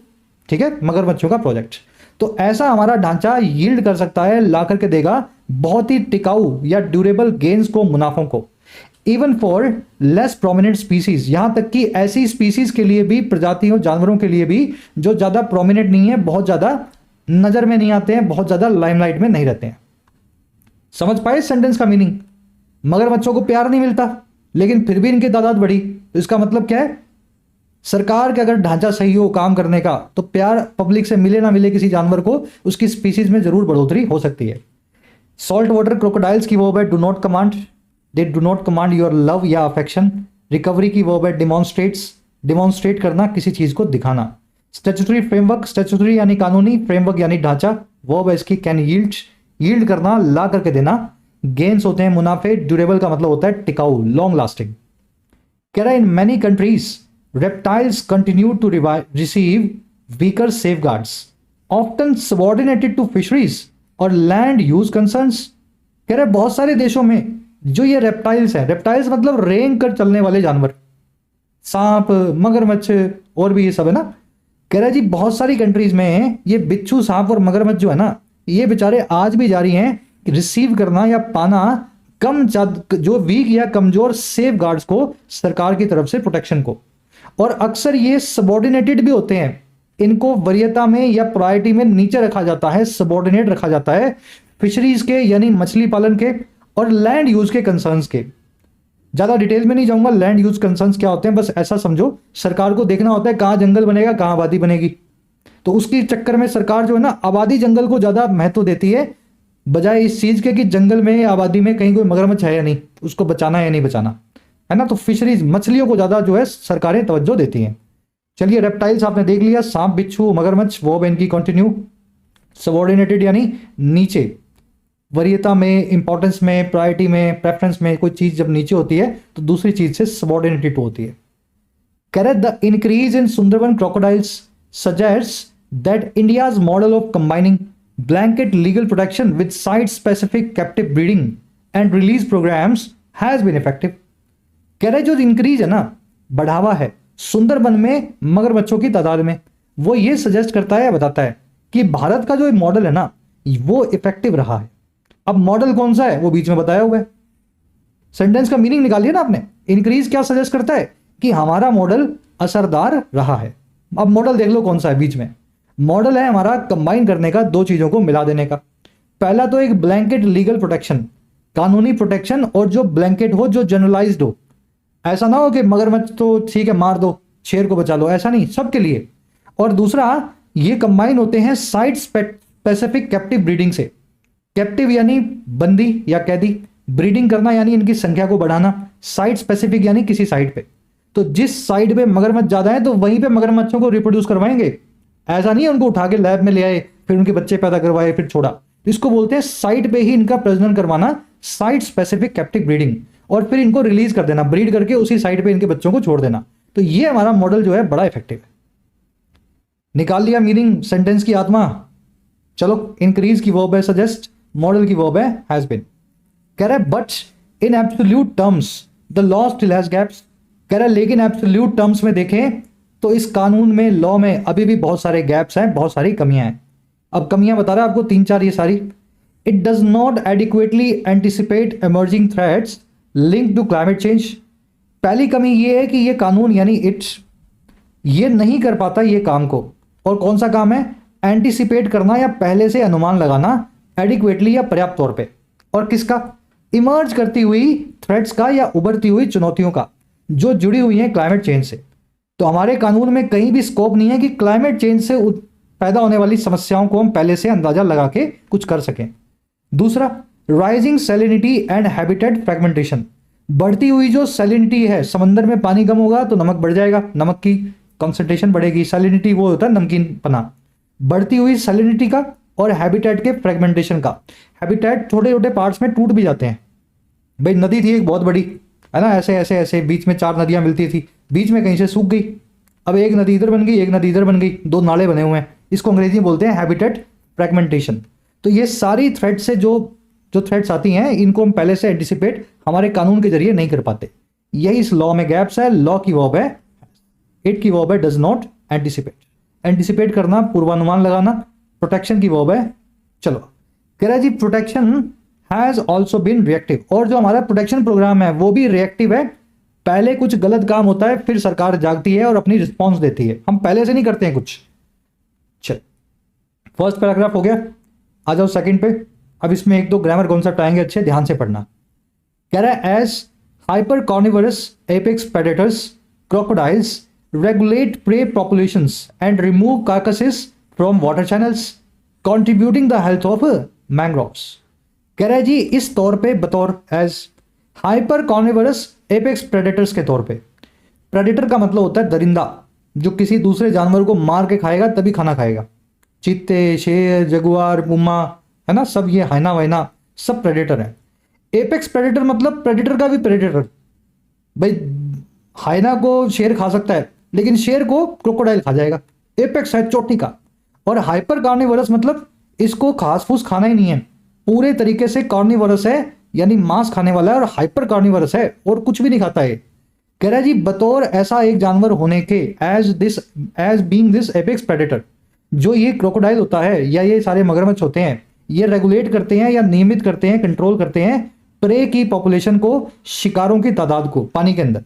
ठीक है, मगरमच्छों का प्रोजेक्ट, तो ऐसा हमारा ढांचा यील्ड कर सकता है, ला करके देगा बहुत ही टिकाऊ या ड्यूरेबल गेन्स को, मुनाफों को, even for less prominent species, यहां तक कि ऐसी स्पीसीज के लिए भी, प्रजातियों जानवरों के लिए भी जो ज्यादा प्रोमिनेंट नहीं है, बहुत ज्यादा नजर में नहीं आते हैं, बहुत ज्यादा लाइमलाइट में नहीं रहते हैं। समझ पाए सेंटेंस का मीनिंग? मगरमच्छों को प्यार नहीं मिलता लेकिन फिर भी इनकी तादाद बढ़ी, तो इसका मतलब क्या है? सरकार के अगर ढांचा सही हो काम करने का, तो प्यार पब्लिक से मिले ना मिले किसी जानवर को, उसकी स्पीसीज में जरूर बढ़ोतरी हो सकती है। सॉल्ट वाटर क्रोकोडाइल्स की वर्ब है do not command, they do not command your love या अफेक्शन। रिकवरी की वर्ब है डिमॉन्स्ट्रेट्स, डिमॉन्स्ट्रेट करना, किसी चीज को दिखाना। स्टैट्यूटरी फ्रेमवर्क, स्टैट्यूटरी यानी कानूनी, फ्रेमवर्क यानी ढांचा, वर्ब है इसकी कैन यील्ड, यील्ड करना, ला करके देना। गेन्स होते हैं मुनाफे, ड्यूरेबल का मतलब होता है टिकाऊ, लॉन्ग लास्टिंग। कह रहा है in many countries reptiles continue to receive weaker safeguards, often subordinated to fisheries और land use concerns। कह रहे बहुत सारे देशों में जो ये रेप्टाइल्स हैं, रेप्टाइल्स मतलब रेंग कर चलने वाले जानवर, सांप, मगरमच्छ और भी ये सब है ना। कह रहा है जी बहुत सारी कंट्रीज में ये बिच्छू, सांप और मगरमच्छ जो है ना, ये बेचारे आज भी जारी हैं रिसीव करना या पाना कम जो वीक या कमजोर सेफ गार्ड्स को, सरकार की तरफ से प्रोटेक्शन को, और अक्सर ये सबॉर्डिनेटेड भी होते हैं, इनको वरीयता में या प्रायोरिटी में नीचे रखा जाता है, सबॉर्डिनेट रखा जाता है फिशरीज के यानी मछली पालन के और लैंड यूज के कंसर्न्स के। ज्यादा डिटेल में नहीं जाऊंगा, लैंड यूज कंसर्न्स क्या होते हैं, बस ऐसा समझो सरकार को देखना होता है कहां जंगल बनेगा, कहां आबादी बनेगी, तो उसकी चक्कर में सरकार जो है ना आबादी जंगल को ज्यादा महत्व देती है, बजाय इस चीज के कि जंगल में आबादी में कहीं कोई मगरमच्छ है या नहीं, उसको बचाना है या नहीं बचाना, है ना। तो फिशरीज, मछलियों को ज्यादा जो है सरकारें तवज्जो देती हैं। चलिए रेप्टाइल्स आपने देख लिया, सांप, बिच्छू, मगरमच्छ, वो इनकी कंटिन्यू, सबॉर्डिनेटेड यानी नीचे, वरीयता में, इंपॉर्टेंस में, प्रायोरिटी में, प्रेफरेंस में, कोई चीज जब नीचे होती है तो दूसरी चीज से सबॉर्डिनेटेड होती है। कह रहे the increase in Sundarban crocodiles suggests that India's model of combining blanket legal protection with site specific captive breeding and release programs has been effective. कह रहे जो इंक्रीज है ना, बढ़ावा है सुंदरबन में मगरमच्छों की तादाद में, वो ये सजेस्ट करता है या बताता है कि भारत का जो मॉडल है ना वो इफेक्टिव रहा है। अब मॉडल कौन सा है वो बीच में बताया हुआ है, सेंटेंस का मीनिंग निकालिए ना आपने। इंक्रीज क्या सजेस्ट करता है कि हमारा मॉडल असरदार रहा है। अब मॉडल देख लो कौन सा है बीच में, मॉडल है हमारा कंबाइन करने का, दो चीजों को मिला देने का। पहला तो एक ब्लैंकेट लीगल प्रोटेक्शन, कानूनी प्रोटेक्शन, और जो ब्लैंकेट हो, जो जनरलाइज्ड हो, ऐसा ना हो कि मगरमच्छ तो ठीक है मार दो, शेर को बचा लो, ऐसा नहीं, सबके लिए। और दूसरा ये कंबाइन होते हैं साइट स्पेसिफिक कैप्टिव ब्रीडिंग से। कैप्टिव यानी बंदी या कैदी, ब्रीडिंग करना यानी इनकी संख्या को बढ़ाना, साइट स्पेसिफिक यानी किसी साइट पे, तो जिस साइट पे मगरमच्छ ज्यादा है तो वहीं पे मगरमच्छों को रिप्रोड्यूस करवाएंगे, ऐसा नहीं है उनको उठा के लैब में ले आए फिर उनके बच्चे पैदा करवाए फिर छोड़ा। इसको बोलते हैं साइट पे ही इनका प्रजनन करवाना, साइट स्पेसिफिक कैप्टिव ब्रीडिंग, और फिर इनको रिलीज कर देना, ब्रीड करके उसी साइट पे इनके बच्चों को छोड़ देना। तो ये हमारा मॉडल जो है बड़ा इफेक्टिव है। निकाल लिया मीनिंग, सेंटेंस की आत्मा। चलो इंक्रीज की वर्ब है सजेस्ट, मॉडल की वर्ब है हैज बीन। कह रहा है but in absolute terms the law still has gaps. कह रहा है लेकिन एब्सोल्यूट टर्म्स में देखें तो इस कानून में, लॉ में अभी भी बहुत सारे गैप्स हैं, बहुत सारी कमियां हैं। अब कमियां बता रहा है आपको 3-4 ये सारी। It does not adequately anticipate emerging threats link to climate change. पहली कमी ये है कि ये कानून यानी इट्स ये नहीं कर पाता ये काम को। और कौन सा काम है? एंटिसिपेट करना या पहले से अनुमान लगाना एडिक्वेटली या पर्याप्त तौर पे। और किसका? इमर्ज करती हुई थ्रेट्स का या उभरती हुई चुनौतियों का जो जुड़ी हुई हैं क्लाइमेट चेंज से। तो हमारे कानून में कहीं भी स्कोप नहीं है कि क्लाइमेट चेंज से पैदा होने वाली समस्याओं को हम पहले से अंदाजा लगा के कुछ कर सकें। दूसरा, rising salinity and habitat fragmentation. बढ़ती हुई जो सैलिनिटी है, समंदर में पानी कम होगा तो नमक बढ़ जाएगा, नमक की कंसंट्रेशन बढ़ेगी। सैलिनिटी वो होता है नमकीन पना। बढ़ती हुई सैलिनिटी का और हैबिटेट के फ्रेगमेंटेशन का। हैबिटेट छोटे छोटे पार्ट्स में टूट भी जाते हैं। भाई नदी थी एक बहुत बड़ी, है ना, ऐसे ऐसे ऐसे बीच में 4 नदियां मिलती थी, बीच में कहीं से सूख गई, अब एक नदी इधर बन गई, एक नदी इधर बन गई, 2 नाले बने हुए हैं। इसको अंग्रेजी में बोलते हैं हैबिटेट फ्रेगमेंटेशन। तो ये सारी थ्रेट से जो थ्रेट्स आती हैं, इनको हम पहले से एंटिसिपेट हमारे कानून के जरिए नहीं कर पाते। यही इस लॉ में गैप्स है। लॉ की वर्ब है, इट की वर्ब है डज नॉट एंटिसिपेट। एंटिसिपेट करना, पूर्वानुमान लगाना। प्रोटेक्शन की वर्ब है। चलो कह रहा है जी protection has also been reactive. और जो हमारा प्रोटेक्शन प्रोग्राम है वो भी रिएक्टिव है। पहले कुछ गलत काम होता है, फिर सरकार जागती है और अपनी रिस्पॉन्स देती है। हम पहले से नहीं करते हैं कुछ। चल, फर्स्ट पैराग्राफ हो गया, आ जाओ सेकंड पे। अब इसमें 1-2 ग्रामर कॉन्सेप्ट आएंगे, अच्छे ध्यान से पढ़ना। कह रहा है as hyper carnivorous apex predators crocodiles regulate prey populations and remove carcasses from water channels contributing the health of mangroves. कह रहा है जी इस तौर पे, बतौर as hyper carnivorous apex predators के तौर पे। प्रेडेटर का मतलब होता है दरिंदा, जो किसी दूसरे जानवर को मार के खाएगा तभी खाना खाएगा। चीते, शेर, जगुआर, पुमा, है ना, सब ये हाइना वाइना सब प्रेडेटर है। एपेक्स प्रेडेटर मतलब प्रेडेटर का भी प्रेडेटर। भाई हाइना को शेर खा सकता है, लेकिन शेर को क्रोकोडाइल खा जाएगा। एपेक्स है चोटी का। और हाइपर कार्निवरस मतलब इसको घास फूस खाना ही नहीं है, पूरे तरीके से कार्निवरस है, यानी मांस खाने वाला है। और हाइपर कार्निवरस है और कुछ भी नहीं खाता है। कह रहा है जी बतौर ऐसा एक जानवर होने के, as being this apex predator, जो ये क्रोकोडाइल होता है या ये सारे मगरमच्छ होते हैं, ये रेगुलेट करते हैं या नियमित करते हैं, कंट्रोल करते हैं प्रे की पॉपुलेशन को, शिकारों की तादाद को पानी के अंदर।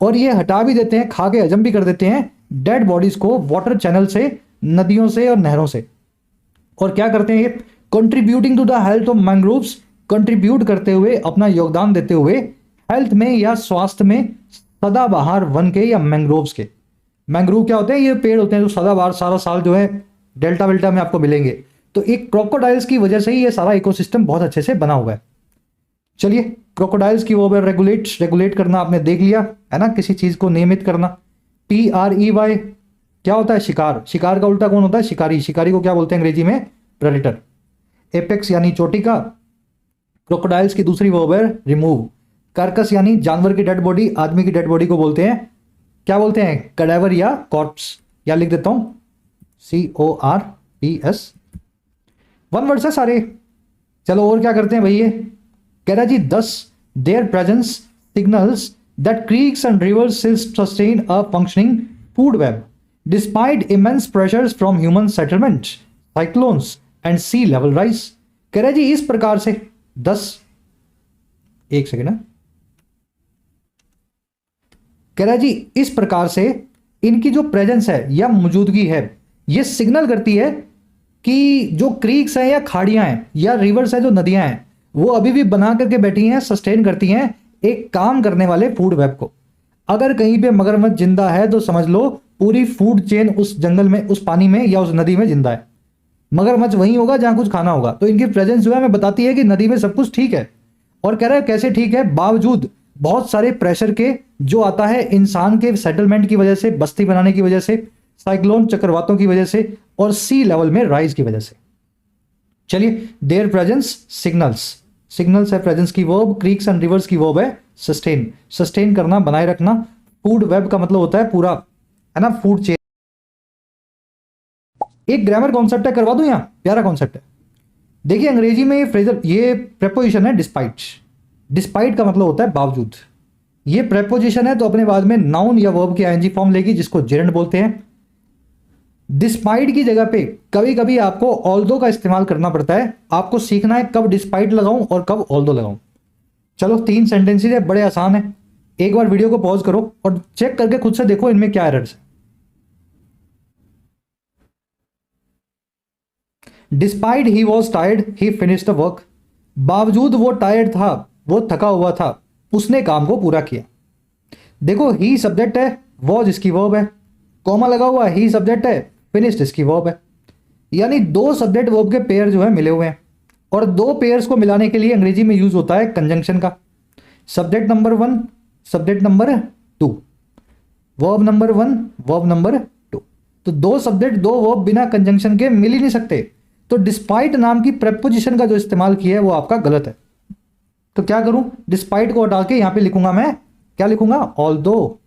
और ये हटा भी देते हैं, खा के हजम भी कर देते हैं डेड बॉडीज को वाटर चैनल से, नदियों से और नहरों से। और क्या करते हैं ये? Contributing to the health of mangroves, contribute करते हुए, अपना योगदान देते हुए हेल्थ में या स्वास्थ्य में सदाबहार वन के या मैंग्रोव्स के। मैंग्रोव क्या होते हैं? ये पेड़ होते हैं जो सदाबहार सारा साल जो है डेल्टा वेल्टा में आपको मिलेंगे। तो एक क्रोकोडाइल्स की वजह से ही ये सारा इकोसिस्टम बहुत अच्छे से बना हुआ है। चलिए, क्रोकोडाइल्स की वो रेगुलेट करना आपने देख लिया, है ना, किसी चीज को नियमित करना। PREY क्या होता है? शिकार। शिकार का उल्टा कौन होता है? शिकारी। शिकारी को क्या बोलते हैं अंग्रेजी में? प्रेडेटर। एपेक्स यानी चोटी का। क्रोकोडाइल्स की दूसरी वर्ब है रिमूव। कार्कस यानी जानवर की डेड बॉडी, आदमी की डेड बॉडी को बोलते हैं, क्या बोलते हैं? कैडेवर या कॉर्प्स। या लिख देता हूं CORPS। 1 वर्ड से सारे। चलो और क्या करते हैं भैया? कह रहा जी 10 their presence signals that creeks and rivers sustain a functioning food web despite immense pressures from human settlement, cyclones and sea level rise. कह रहा जी इस प्रकार से 10, एक सेकेंड है, कह रहा जी इस प्रकार से इनकी जो प्रेजेंस है या मौजूदगी है, ये सिग्नल करती है कि जो क्रीक्स हैं या खाड़ियां हैं या रिवर्स है, जो नदियां हैं, वो अभी भी बना करके बैठी हैं, सस्टेन करती हैं एक काम करने वाले फूड वेब को। अगर कहीं पे मगरमच्छ जिंदा है तो समझ लो पूरी फूड चेन उस जंगल में, उस पानी में या उस नदी में जिंदा है। मगरमच्छ वहीं होगा जहां कुछ खाना होगा। तो इनकी प्रेजेंस जो है हमें बताती है कि नदी में सब कुछ ठीक है। और कह रहा है कैसे ठीक है? बावजूद बहुत सारे प्रेशर के जो आता है इंसान के सेटलमेंट की वजह से, बस्ती बनाने की वजह से, साइक्लोन चक्रवातों की वजह से और सी लेवल में राइज की वजह से। चलिए, देयर प्रेजेंस सिग्नल्स है प्रेजेंस की वर्ब, क्रीक्स एंड रिवर्स की वर्ब है सस्टेन। सस्टेन करना, बनाए रखना। फूड वेब का मतलब होता है पूरा, है ना, फूड चेन। एक ग्रामर कॉन्सेप्ट है, करवा दूं? यहां प्यारा कॉन्सेप्ट है। देखिए अंग्रेजी में ये फ्रेजल, ये प्रेपोजिशन है डिस्पाइट। डिस्पाइट का मतलब होता है बावजूद। ये प्रेपोजिशन है तो अपने बाद में नाउन या वर्ब की आईएनजी फॉर्म लेगी, जिसको जेरेंड बोलते हैं। डिस्पाइट की जगह पे कभी कभी आपको ऑल्दो का इस्तेमाल करना पड़ता है। आपको सीखना है कब डिस्पाइट लगाऊं और कब ऑल्दो लगाऊं। चलो 3 सेंटेंसेस है, बड़े आसान है। एक बार वीडियो को पॉज करो और चेक करके खुद से देखो इनमें क्या एरर्स है। Despite he was tired he finish the work, बावजूद वो टायर्ड था, वो थका हुआ था, उसने काम को पूरा किया। देखो ही सब्जेक्ट है, वॉज इसकी वर्ब है, कॉमा लगा हुआ है, ही सब्जेक्ट है, फिनिश्ड इसकी वर्ब है। यानी 2 सब्जेक्ट वर्ब के पेयर जो है मिले हुए हैं, और 2 पेयर्स को मिलाने के लिए अंग्रेजी में यूज होता है कंजंक्शन का। Subject number 1, subject number 2, verb number 1, verb number 2। तो 2 सब्जेक्ट 2 वर्ब बिना कंजंक्शन के मिल ही नहीं सकते। तो डिस्पाइट नाम की प्रेपोजिशन का जो इस्तेमाल किया है वो आपका गलत है। तो क्या करूं, डिस्पाइट को हटा के यहां पे लिखूंगा मैं, क्या लिखूंगा, ऑल्दो।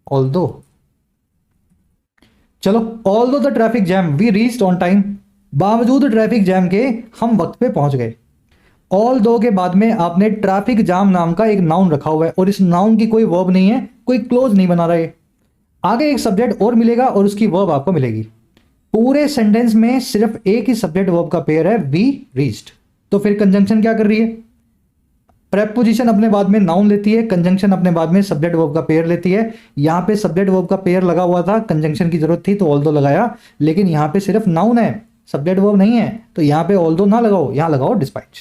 ऑल्दो। चलो, although the traffic jam we reached on time, बावजूद ट्रैफिक जैम के हम वक्त पे पहुंच गए। ऑल दो के बाद में आपने ट्रैफिक जाम नाम का एक नाउन रखा हुआ है, और इस नाउन की कोई वर्ब नहीं है, कोई क्लोज नहीं बना रहा है। आगे एक सब्जेक्ट और मिलेगा और उसकी वर्ब आपको मिलेगी। पूरे सेंटेंस में सिर्फ एक ही सब्जेक्ट वर्ब का पेयर है, वी रीच्ड। तो फिर कंजंक्शन क्या कर रही है, प्रेपोजिशन अपने बाद में नाउन लेती है, कंजंक्शन अपने बाद में सब्जेक्ट वर्ब का पेयर लेती है। यहां पे सब्जेक्ट वर्ब का पेयर लगा हुआ था, कंजंक्शन की जरूरत थी तो ऑल्दो लगाया, लेकिन यहां पे सिर्फ नाउन है, सब्जेक्ट वर्ब नहीं है, तो यहां पे ऑल्दो ना लगाओ, यहां लगाओ डिस्पाइट।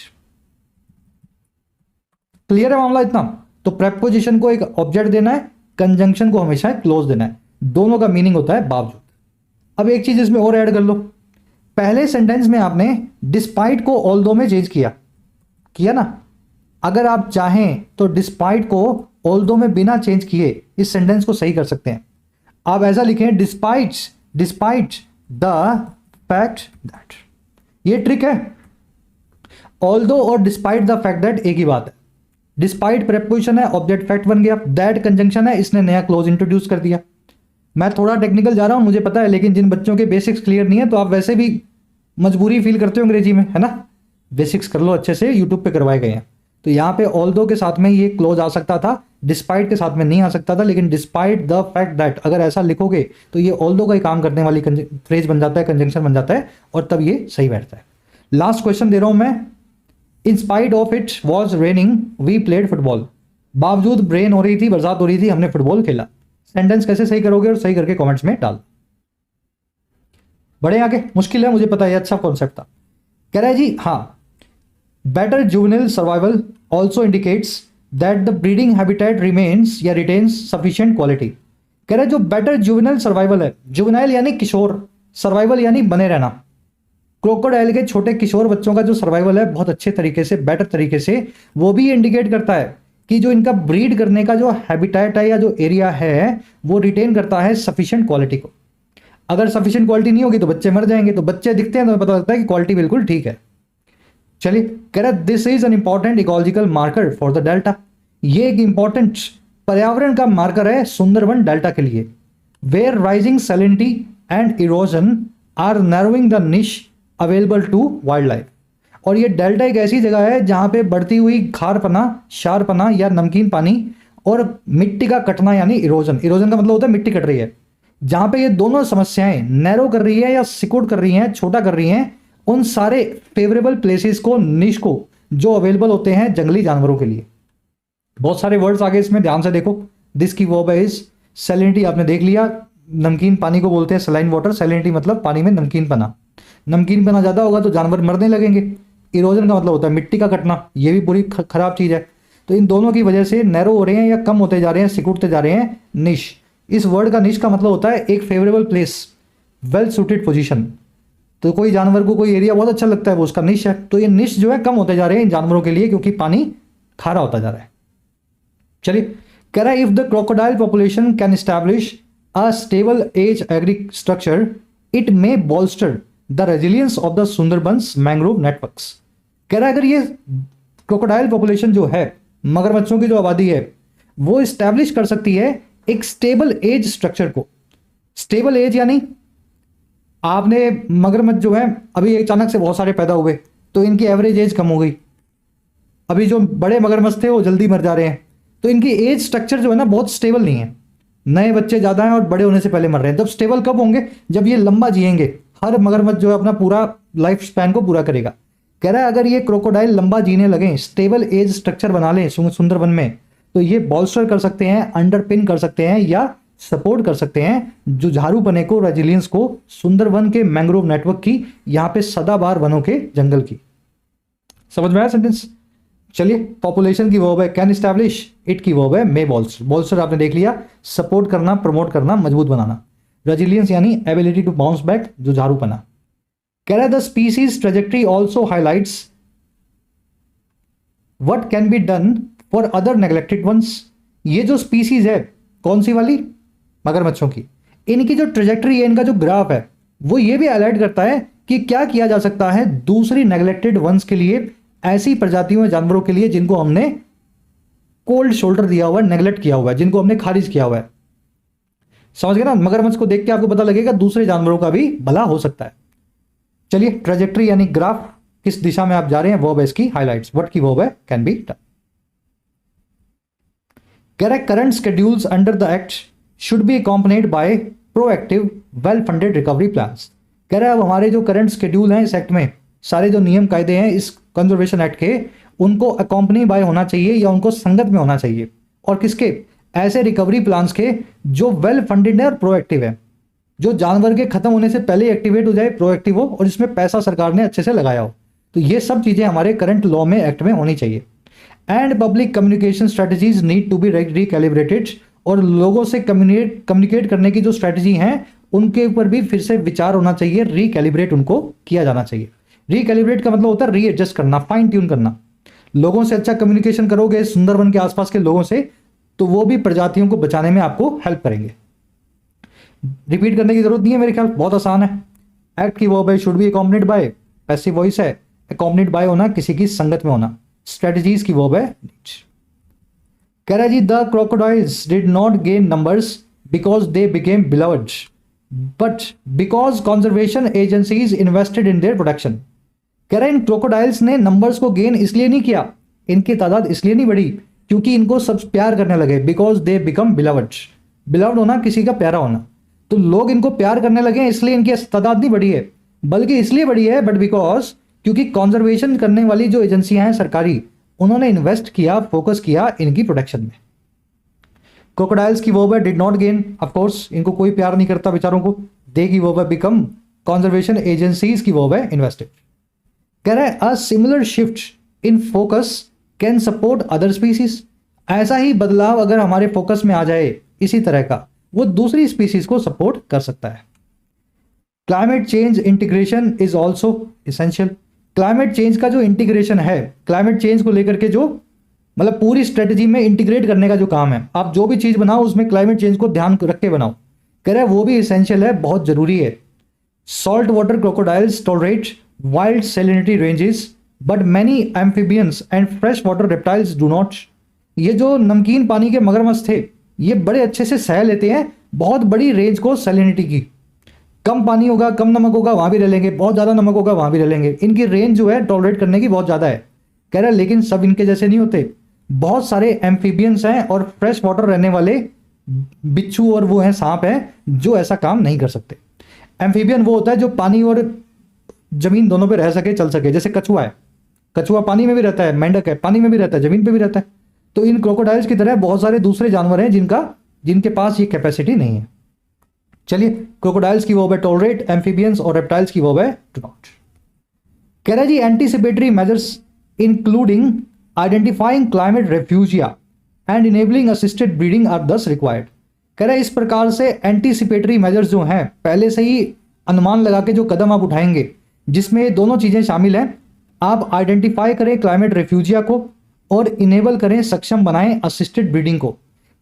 क्लियर है मामला इतना। तो प्रेपोजिशन को एक ऑब्जेक्ट देना है, कंजंक्शन को हमेशा क्लोज देना है, दोनों का मीनिंग होता है बावजूद। अब एक चीज इसमें और ऐड कर लो, पहले सेंटेंस में आपने डिस्पाइट को ऑल्दो में चेंज किया, किया ना। अगर आप चाहें तो डिस्पाइट को ऑल्दो में बिना चेंज किए इस सेंटेंस को सही कर सकते हैं। आप ऐसा लिखें, despite despite the fact that. ये ट्रिक है। ऑल्दो और डिस्पाइट द फैक्ट दैट एक ही बात है। डिस्पाइट प्रेपोजिशन है, ऑब्जेक्ट फैक्ट बन गया, दैट कंजंक्शन है, इसने नया क्लोज इंट्रोड्यूस कर दिया। मैं थोड़ा टेक्निकल जा रहा हूं मुझे पता है, लेकिन जिन बच्चों के बेसिक्स क्लियर नहीं है तो आप वैसे भी मजबूरी फील करते हो अंग्रेजी में, है ना। बेसिक्स कर लो अच्छे से, यूट्यूब पे करवाए गए हैं। तो यहां पे ऑल्दो के साथ में ये क्लोज आ सकता था, डिस्पाइट के साथ में नहीं आ सकता था, लेकिन डिस्पाइट द फैक्ट दैट अगर ऐसा लिखोगे तो ये ऑल्दो का ही काम करने वाली फ्रेज बन जाता है, कंजंक्शन बन जाता है, और तब ये सही बैठता है। लास्ट क्वेश्चन दे रहा हूं मैं, in spite of it was raining we played football, बावजूद रेन हो रही थी, बरसात हो रही थी, हमने फुटबॉल खेला। सेंटेंस कैसे सही करोगे और सही करके कमेंट्स में डाल। बड़े आगे, मुश्किल है मुझे पता है, अच्छा कॉन्सेप्ट था। कह रहा है जी हाँ, better juvenile survival also indicates that the breeding habitat remains या रिटेन्स सफिशिएंट क्वालिटी। कह रहा है जो बेटर जुवेनाइल सर्वाइवल है, जुवेनाइल यानी किशोर, सर्वाइवल यानी बने रहना। क्रोकोडाइल के छोटे किशोर बच्चों का जो सर्वाइवल है बहुत अच्छे तरीके से, बेटर तरीके से, वो भी इंडिकेट करता है कि जो इनका ब्रीड करने का जो हैबिटेट है या जो एरिया है वो रिटेन करता है सफिशिएंट क्वालिटी को। अगर सफिशिएंट क्वालिटी नहीं होगी तो बच्चे मर जाएंगे, तो बच्चे दिखते हैं तो पता लगता है कि क्वालिटी बिल्कुल ठीक है। चलिए, कह रहा है this is an important ecological marker for the delta. ये एक इंपॉर्टेंट पर्यावरण का मार्कर है सुंदरबन डेल्टा के लिए। Where rising salinity and erosion are narrowing the niche available to wildlife. और ये डेल्टा एक ऐसी जगह है जहां पे बढ़ती हुई खारपना, क्षारपना या नमकीन पानी और मिट्टी का कटना यानी इरोजन, इरोजन का मतलब होता है मिट्टी कट रही है, जहां पे ये दोनों समस्याएं नैरो कर रही है या सिकुड़ कर रही हैं, छोटा कर रही हैं, उन सारे फेवरेबल प्लेसेस को, निश को, जो अवेलेबल होते हैं जंगली जानवरों के लिए। बहुत सारे वर्ड्स आगे इसमें ध्यान से देखो। दिस की वर्ब इज सैलिनिटी, आपने देख लिया, नमकीन पानी को बोलते हैं सलाइन वाटर, सैलिनिटी मतलब पानी में नमकीन पना, नमकीन पना ज्यादा होगा तो जानवर मरने लगेंगे। इरोजन का मतलब होता है मिट्टी का कटना, ये भी बुरी खराब चीज है। तो इन दोनों की वजह से नैरो हो रहे हैं या कम होते जा रहे हैं, सिकुड़ते जा रहे हैं निश। इस वर्ड का निश का मतलब होता है एक favourable place, well suited position. तो कोई जानवर को कोई एरिया बहुत अच्छा लगता है, वो उसका निश है। तो ये निश जो है कम होते जा रहे हैं इन जानवरों के लिए, क्योंकि पानी खारा होता जा रहा है। चलिए, कह रहा है if the crocodile population can establish a stable age agree structure it may bolster the resilience of the Sundarbans mangrove networks. कह रहा है अगर ये क्रोकोडाइल पॉपुलेशन जो है, मगरमच्छों की जो आबादी है, वो इस्टेब्लिश कर सकती है एक स्टेबल एज स्ट्रक्चर को। स्टेबल एज यानी आपने मगरमच्छ जो है अभी अचानक से बहुत सारे पैदा हुए तो इनकी एवरेज एज कम हो गई, अभी जो बड़े मगरमच्छ थे वो जल्दी मर जा रहे हैं, तो इनकी एज स्ट्रक्चर जो है ना बहुत स्टेबल नहीं है। नए बच्चे ज्यादा हैं और बड़े होने से पहले मर रहे हैं। जब स्टेबल कब होंगे, जब ये लंबा जिएंगे, हर मगरमच्छ जो है अपना पूरा लाइफ स्पैन को पूरा करेगा। कह रहा है अगर ये क्रोकोडाइल लंबा जीने लगे, स्टेबल एज स्ट्रक्चर बना लें सुंदरवन में, तो ये बॉल्स्टर कर सकते हैं, अंडरपिन कर सकते हैं या सपोर्ट कर सकते हैं जुझारूपने को, रेजिलियंस को सुंदरवन के मैंग्रोव नेटवर्क की, यहां पे सदाबहार वनों के जंगल की। समझ में आया सेंटेंस? चलिए, पॉपुलेशन की वर्ब है कैन एस्टैब्लिश, इट की वर्ब है मे बॉल्स्टर। बॉल्स्टर आपने देख लिया, सपोर्ट करना, प्रमोट करना, मजबूत बनाना। रेजिलियंस यानी एबिलिटी टू बाउंस बैक, जुझारूपना। कह रहा है the species trajectory also highlights what can be done for other neglected ones. ये जो स्पीसीज है, कौन सी वाली? मगरमच्छों की। इनकी जो ट्रेजेक्ट्री है, इनका जो ग्राफ है, वो ये भी हाईलाइट करता है कि क्या किया जा सकता है दूसरी नेग्लेक्टेड वंस के लिए, ऐसी प्रजातियों जानवरों के लिए जिनको हमने कोल्ड शोल्डर दिया हुआ है, नेग्लेक्ट किया हुआ है, जिनको हमने खारिज किया हुआ है। समझ गए ना? मगरमच्छ को देख के आपको पता लगेगा दूसरे जानवरों का भी भला हो सकता है। चलिए, ट्रेजेक्ट्री यानी ग्राफ, किस दिशा में आप जा रहे हैं, वर्ब है इसकी हाइलाइट्स, व्हाट की वर्ब है can be done. Correct current schedules under the act should be accompanied by proactive well funded recovery plans. कह रहा है अब हमारे जो करंट शेड्यूल हैं इस एक्ट में, सारे जो नियम कायदे हैं इस कंजर्वेशन एक्ट के, उनको अकॉम्पनी बाय होना चाहिए या उनको संगत में होना चाहिए। और किसके? ऐसे रिकवरी प्लान्स के जो वेल फंडेड है और प्रोएक्टिव है, जो जानवर के खत्म होने से पहले एक्टिवेट हो जाए, प्रोएक्टिव हो, और इसमें पैसा सरकार ने अच्छे से लगाया हो। तो ये सब चीजें हमारे करंट लॉ में, एक्ट में होनी चाहिए। And public communication strategies need to be recalibrated, और लोगों से कम्युनिकेट करने की जो स्ट्रेटजी हैं उनके ऊपर भी फिर से विचार होना चाहिए, रिकैलिब्रेट उनको किया जाना चाहिए। रिकैलिब्रेट का मतलब होता है रीएडजस्ट करना, फाइन ट्यून करना। लोगों से अच्छा कम्युनिकेशन करोगे सुंदरवन के आसपास के लोगों से, तो वो भी प्रजातियों को बचाने में आपको हेल्प करेंगे। रिपीट करने की जरूरत नहीं है मेरे ख्याल, बहुत आसान है। एक्ट की वर्ब है should be accompanied by, passive voice है, अकॉम्पनीड बाय होना, किसी की संगत में होना। स्ट्रेटजीज की वर्ब है नीड। कह रहा है जी the crocodiles did not gain numbers because they became beloved but because conservation agencies invested in their protection. कह रहे हैं इन क्रोकोडाइल्स ने नंबर्स को गेन इसलिए नहीं किया, इनकी तादाद इसलिए नहीं बढ़ी क्योंकि इनको सब प्यार करने लगे, because they become beloved. Beloved होना किसी का प्यारा होना, तो लोग इनको प्यार करने लगे इसलिए इनकी तादाद नहीं बढ़ी है, बल्कि इसलिए बढ़ी है बट बिकॉज, क्योंकि कंजर्वेशन करने वाली जो एजेंसियां हैं सरकारी, उन्होंने इन्वेस्ट किया, फोकस किया इनकी प्रोटेक्शन में। क्रोकोडाइल्स की वर्ब है did not gain, of course इनको कोई प्यार नहीं करता बेचारों को। दे की वर्ब है बिकम, कंजर्वेशन एजेंसीज की वर्ब है इन्वेस्टेड। कह रहा है a similar shift in focus can support other species. ऐसा ही बदलाव अगर हमारे फोकस में आ जाए इसी तरह का, वो दूसरी स्पीसीज को सपोर्ट कर सकता है। Climate change integration is also essential. Climate change का जो इंटीग्रेशन है, क्लाइमेट चेंज को लेकर के जो मतलब पूरी स्ट्रेटजी में इंटीग्रेट करने का जो काम है, आप जो भी चीज बनाओ उसमें क्लाइमेट चेंज को ध्यान रख के बनाओ। कह रहा है वो भी इसेंशियल है, बहुत जरूरी है। Salt water crocodiles tolerate wild salinity ranges but many amphibians and fresh water reptiles do not. ये जो नमकीन पानी के मगरमच्छ थे, ये बड़े अच्छे से सह लेते हैं बहुत बड़ी रेंज को सैलिनिटी की। कम पानी होगा, कम नमक होगा, वहां भी रह लेंगे, बहुत ज्यादा नमक होगा, वहां भी रह लेंगे। इनकी रेंज जो है टॉलरेट करने की बहुत ज्यादा है। कह रहा है लेकिन सब इनके जैसे नहीं होते, बहुत सारे एम्फीबियंस हैं और फ्रेश वाटर रहने वाले बिच्छू और वो हैं सांप हैं जो ऐसा काम नहीं कर सकते। एम्फीबियन वो होता है जो पानी और जमीन दोनों पे रह सके, चल सके। जैसे कछुआ है, कछुआ पानी में भी रहता है, मेंढक है पानी में भी रहता है, जमीन पे भी रहता है। तो इन क्रोकोडाइल्स की तरह बहुत सारे दूसरे जानवर हैं जिनके पास ये कैपेसिटी नहीं है। चलिए, क्रोकोडाइल्स की वर्ब है टॉलरेट, एम्फीबियंस और रेप्टाइल्स की वर्ब है डू नॉट। कह रहा है जी anticipatory measures including identifying climate refugia and enabling assisted breeding are thus required. कह रहा है इस प्रकार से एंटीसिपेटरी मेजर्स जो हैं, पहले से ही अनुमान लगा के जो कदम आप उठाएंगे, जिसमें दोनों चीजें शामिल हैं। आप आइडेंटिफाई करें क्लाइमेट रेफ्यूजिया को और इनेबल करें, सक्षम बनाएं असिस्टेड ब्रीडिंग को।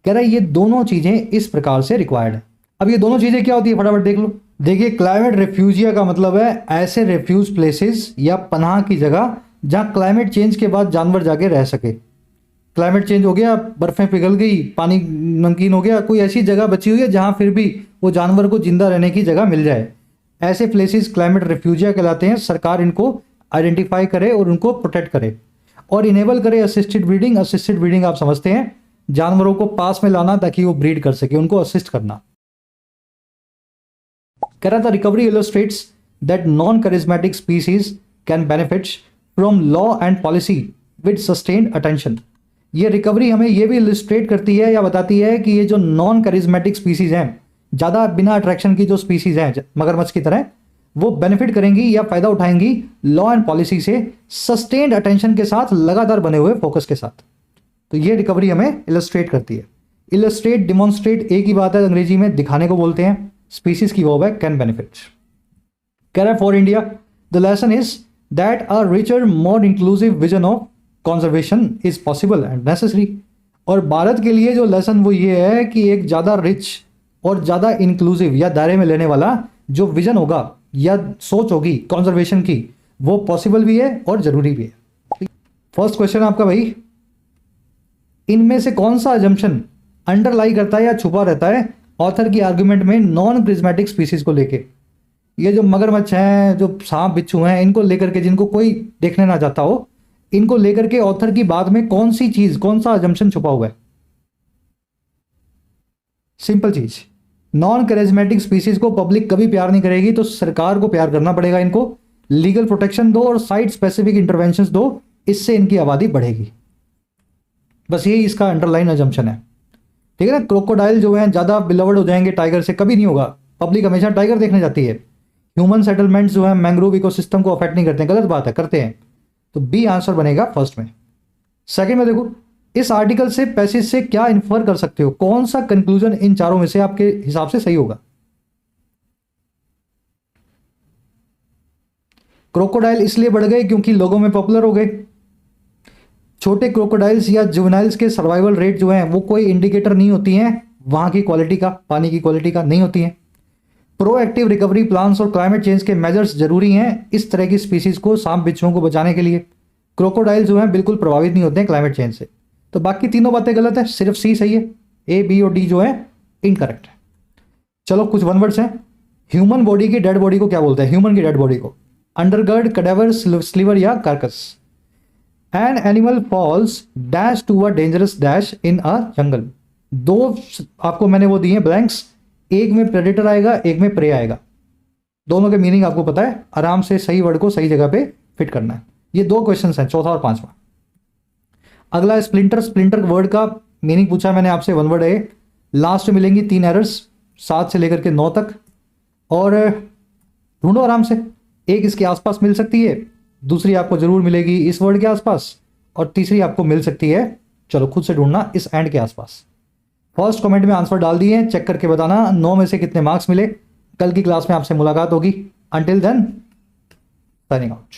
कह रहा है ये दोनों चीजें इस प्रकार से रिक्वायर्ड है। अब ये दोनों चीजें क्या होती है फटाफट देख लो। देखिए, क्लाइमेट रेफ्यूजिया का मतलब है ऐसे रेफ्यूज प्लेसेस या पनाह की जगह जहां क्लाइमेट चेंज के बाद जानवर जाके रह सके। क्लाइमेट चेंज हो गया, बर्फें पिघल गई, पानी नमकीन हो गया, कोई ऐसी जगह बची हुई है जहां फिर भी वो जानवर को जिंदा रहने की जगह मिल जाए, ऐसे प्लेसेस क्लाइमेट रेफ्यूजिया कहलाते हैं। सरकार इनको आइडेंटिफाई करे और उनको प्रोटेक्ट करे और इनेबल करे असिस्टेड ब्रीडिंग। असिस्टेड ब्रीडिंग आप समझते हैं, जानवरों को पास में लाना ताकि वो ब्रीड कर सके, उनको असिस्ट करना। कह रहा था recovery illustrates that non charismatic species can benefit from law and policy with sustained attention. ये रिकवरी हमें ये भी इलिस्ट्रेट करती है या बताती है कि ये जो नॉन करिज्मेटिक स्पीसीज हैं, ज़्यादा बिना अट्रैक्शन की जो स्पीसीज हैं मगरमच्छ की तरह, वो बेनिफिट करेंगी या फायदा उठाएंगी लॉ एंड पॉलिसी से सस्टेन्ड अटेंशन के साथ, लगातार बने हुए फोकस के साथ। तो ये रिकवरी हमें इलस्ट्रेट करती है। इलस्ट्रेट, डिमॉन्स्ट्रेट एक ही बात है, अंग्रेजी में दिखाने को बोलते हैं। स्पीसीज की वर्ब है कैन बेनिफिट। कह रहा है for India the lesson is that a richer more inclusive vision of conservation is possible and necessary. और भारत के लिए जो लेसन वो ये है कि एक ज़्यादा रिच और ज़्यादा इंक्लूसिव या दायरे में लेने वाला जो विजन होगा या सोच होगी कंजर्वेशन की, वो पॉसिबल भी है और जरूरी भी है। फर्स्ट क्वेश्चन आपका भाई, इनमें से कौन सा अजम्पशन अंडरलाई करता है या छुपा रहता है ऑथर की आर्गुमेंट में नॉन क्रिज्मेटिक स्पीसीज को लेके? ये जो मगरमच्छ हैं, जो सांप बिच्छू हैं, इनको लेकर के, जिनको कोई देखने ना जाता हो, इनको लेकर के ऑथर की बात में कौन सी चीज, कौन सा अजम्पशन छुपा हुआ है? सिंपल चीज, नॉन करिज्मेटिक स्पीसीज को पब्लिक कभी प्यार नहीं करेगी, तो सरकार को प्यार करना पड़ेगा, इनको लीगल प्रोटेक्शन दो और साइट स्पेसिफिक इंटरवेंशंस दो, इससे इनकी आबादी बढ़ेगी। बस यही इसका अंडरलाइन अजम्पशन है, ठीक है ना। क्रोकोडाइल जो है ज़्यादा बिलवर्ड हो जाएंगे टाइगर से, कभी नहीं होगा। पब्लिक हमेशा टाइगर देखने जाती है। ह्यूमन सेटलमेंट्स जो है मैंग्रोव इकोसिस्टम को अफेक्ट नहीं करते हैं, गलत बात है, करते हैं। तो बी आंसर बनेगा फर्स्ट में। सेकंड में देखो, इस आर्टिकल से पैसेज से क्या इन्फर कर सकते हो, कौन सा कंक्लूजन इन चारों में से आपके हिसाब से सही होगा? क्रोकोडाइल इसलिए बढ़ गए क्योंकि लोगों में पॉपुलर हो गए। छोटे क्रोकोडाइल्स या जुवेनाइल्स के सर्वाइवल रेट जो है वो कोई इंडिकेटर नहीं होती हैं वहां की क्वालिटी का, पानी की क्वालिटी का नहीं होती हैं। प्रोएक्टिव रिकवरी प्लान्स और क्लाइमेट चेंज के मेजर्स जरूरी हैं इस तरह की स्पीसीज को, सांप बिच्छुओं को बचाने के लिए। क्रोकोडाइल जो है बिल्कुल प्रभावित नहीं होते हैं क्लाइमेट चेंज से। तो बाकी तीनों बातें गलत है, सिर्फ सी सही है। ए, बी और डी जो है इनकरेक्ट है। चलो कुछ वन वर्ड्स हैं। ह्यूमन बॉडी की डेड बॉडी को क्या बोलते हैं? ह्यूमन की डेड बॉडी को अंडरगर्ड, कडेवर, स्लीवर या carcass. An animal falls dash to a dangerous dash in a jungle. दो आपको मैंने वो दिए ब्लैंक्स, एक में प्रेडेटर आएगा, एक में प्रे आएगा। दोनों के मीनिंग आपको पता है, आराम से सही वर्ड को सही जगह पे फिट करना है। ये दो क्वेश्चंस हैं, चौथा और पांचवा। अगला स्प्लिंटर, स्प्लिंटर वर्ड का मीनिंग पूछा मैंने आपसे, वन वर्ड है। लास्ट में मिलेंगी 3 एरर्स 7 से लेकर के 9 तक, और ढूंढो आराम से। एक इसके आसपास मिल सकती है, दूसरी आपको जरूर मिलेगी इस वर्ड के आसपास, और तीसरी आपको मिल सकती है, चलो खुद से ढूंढना, इस एंड के आसपास। फर्स्ट कमेंट में आंसर डाल दिए, चेक करके बताना 9 में से कितने मार्क्स मिले। कल की क्लास में आपसे मुलाकात होगी। Until then signing out.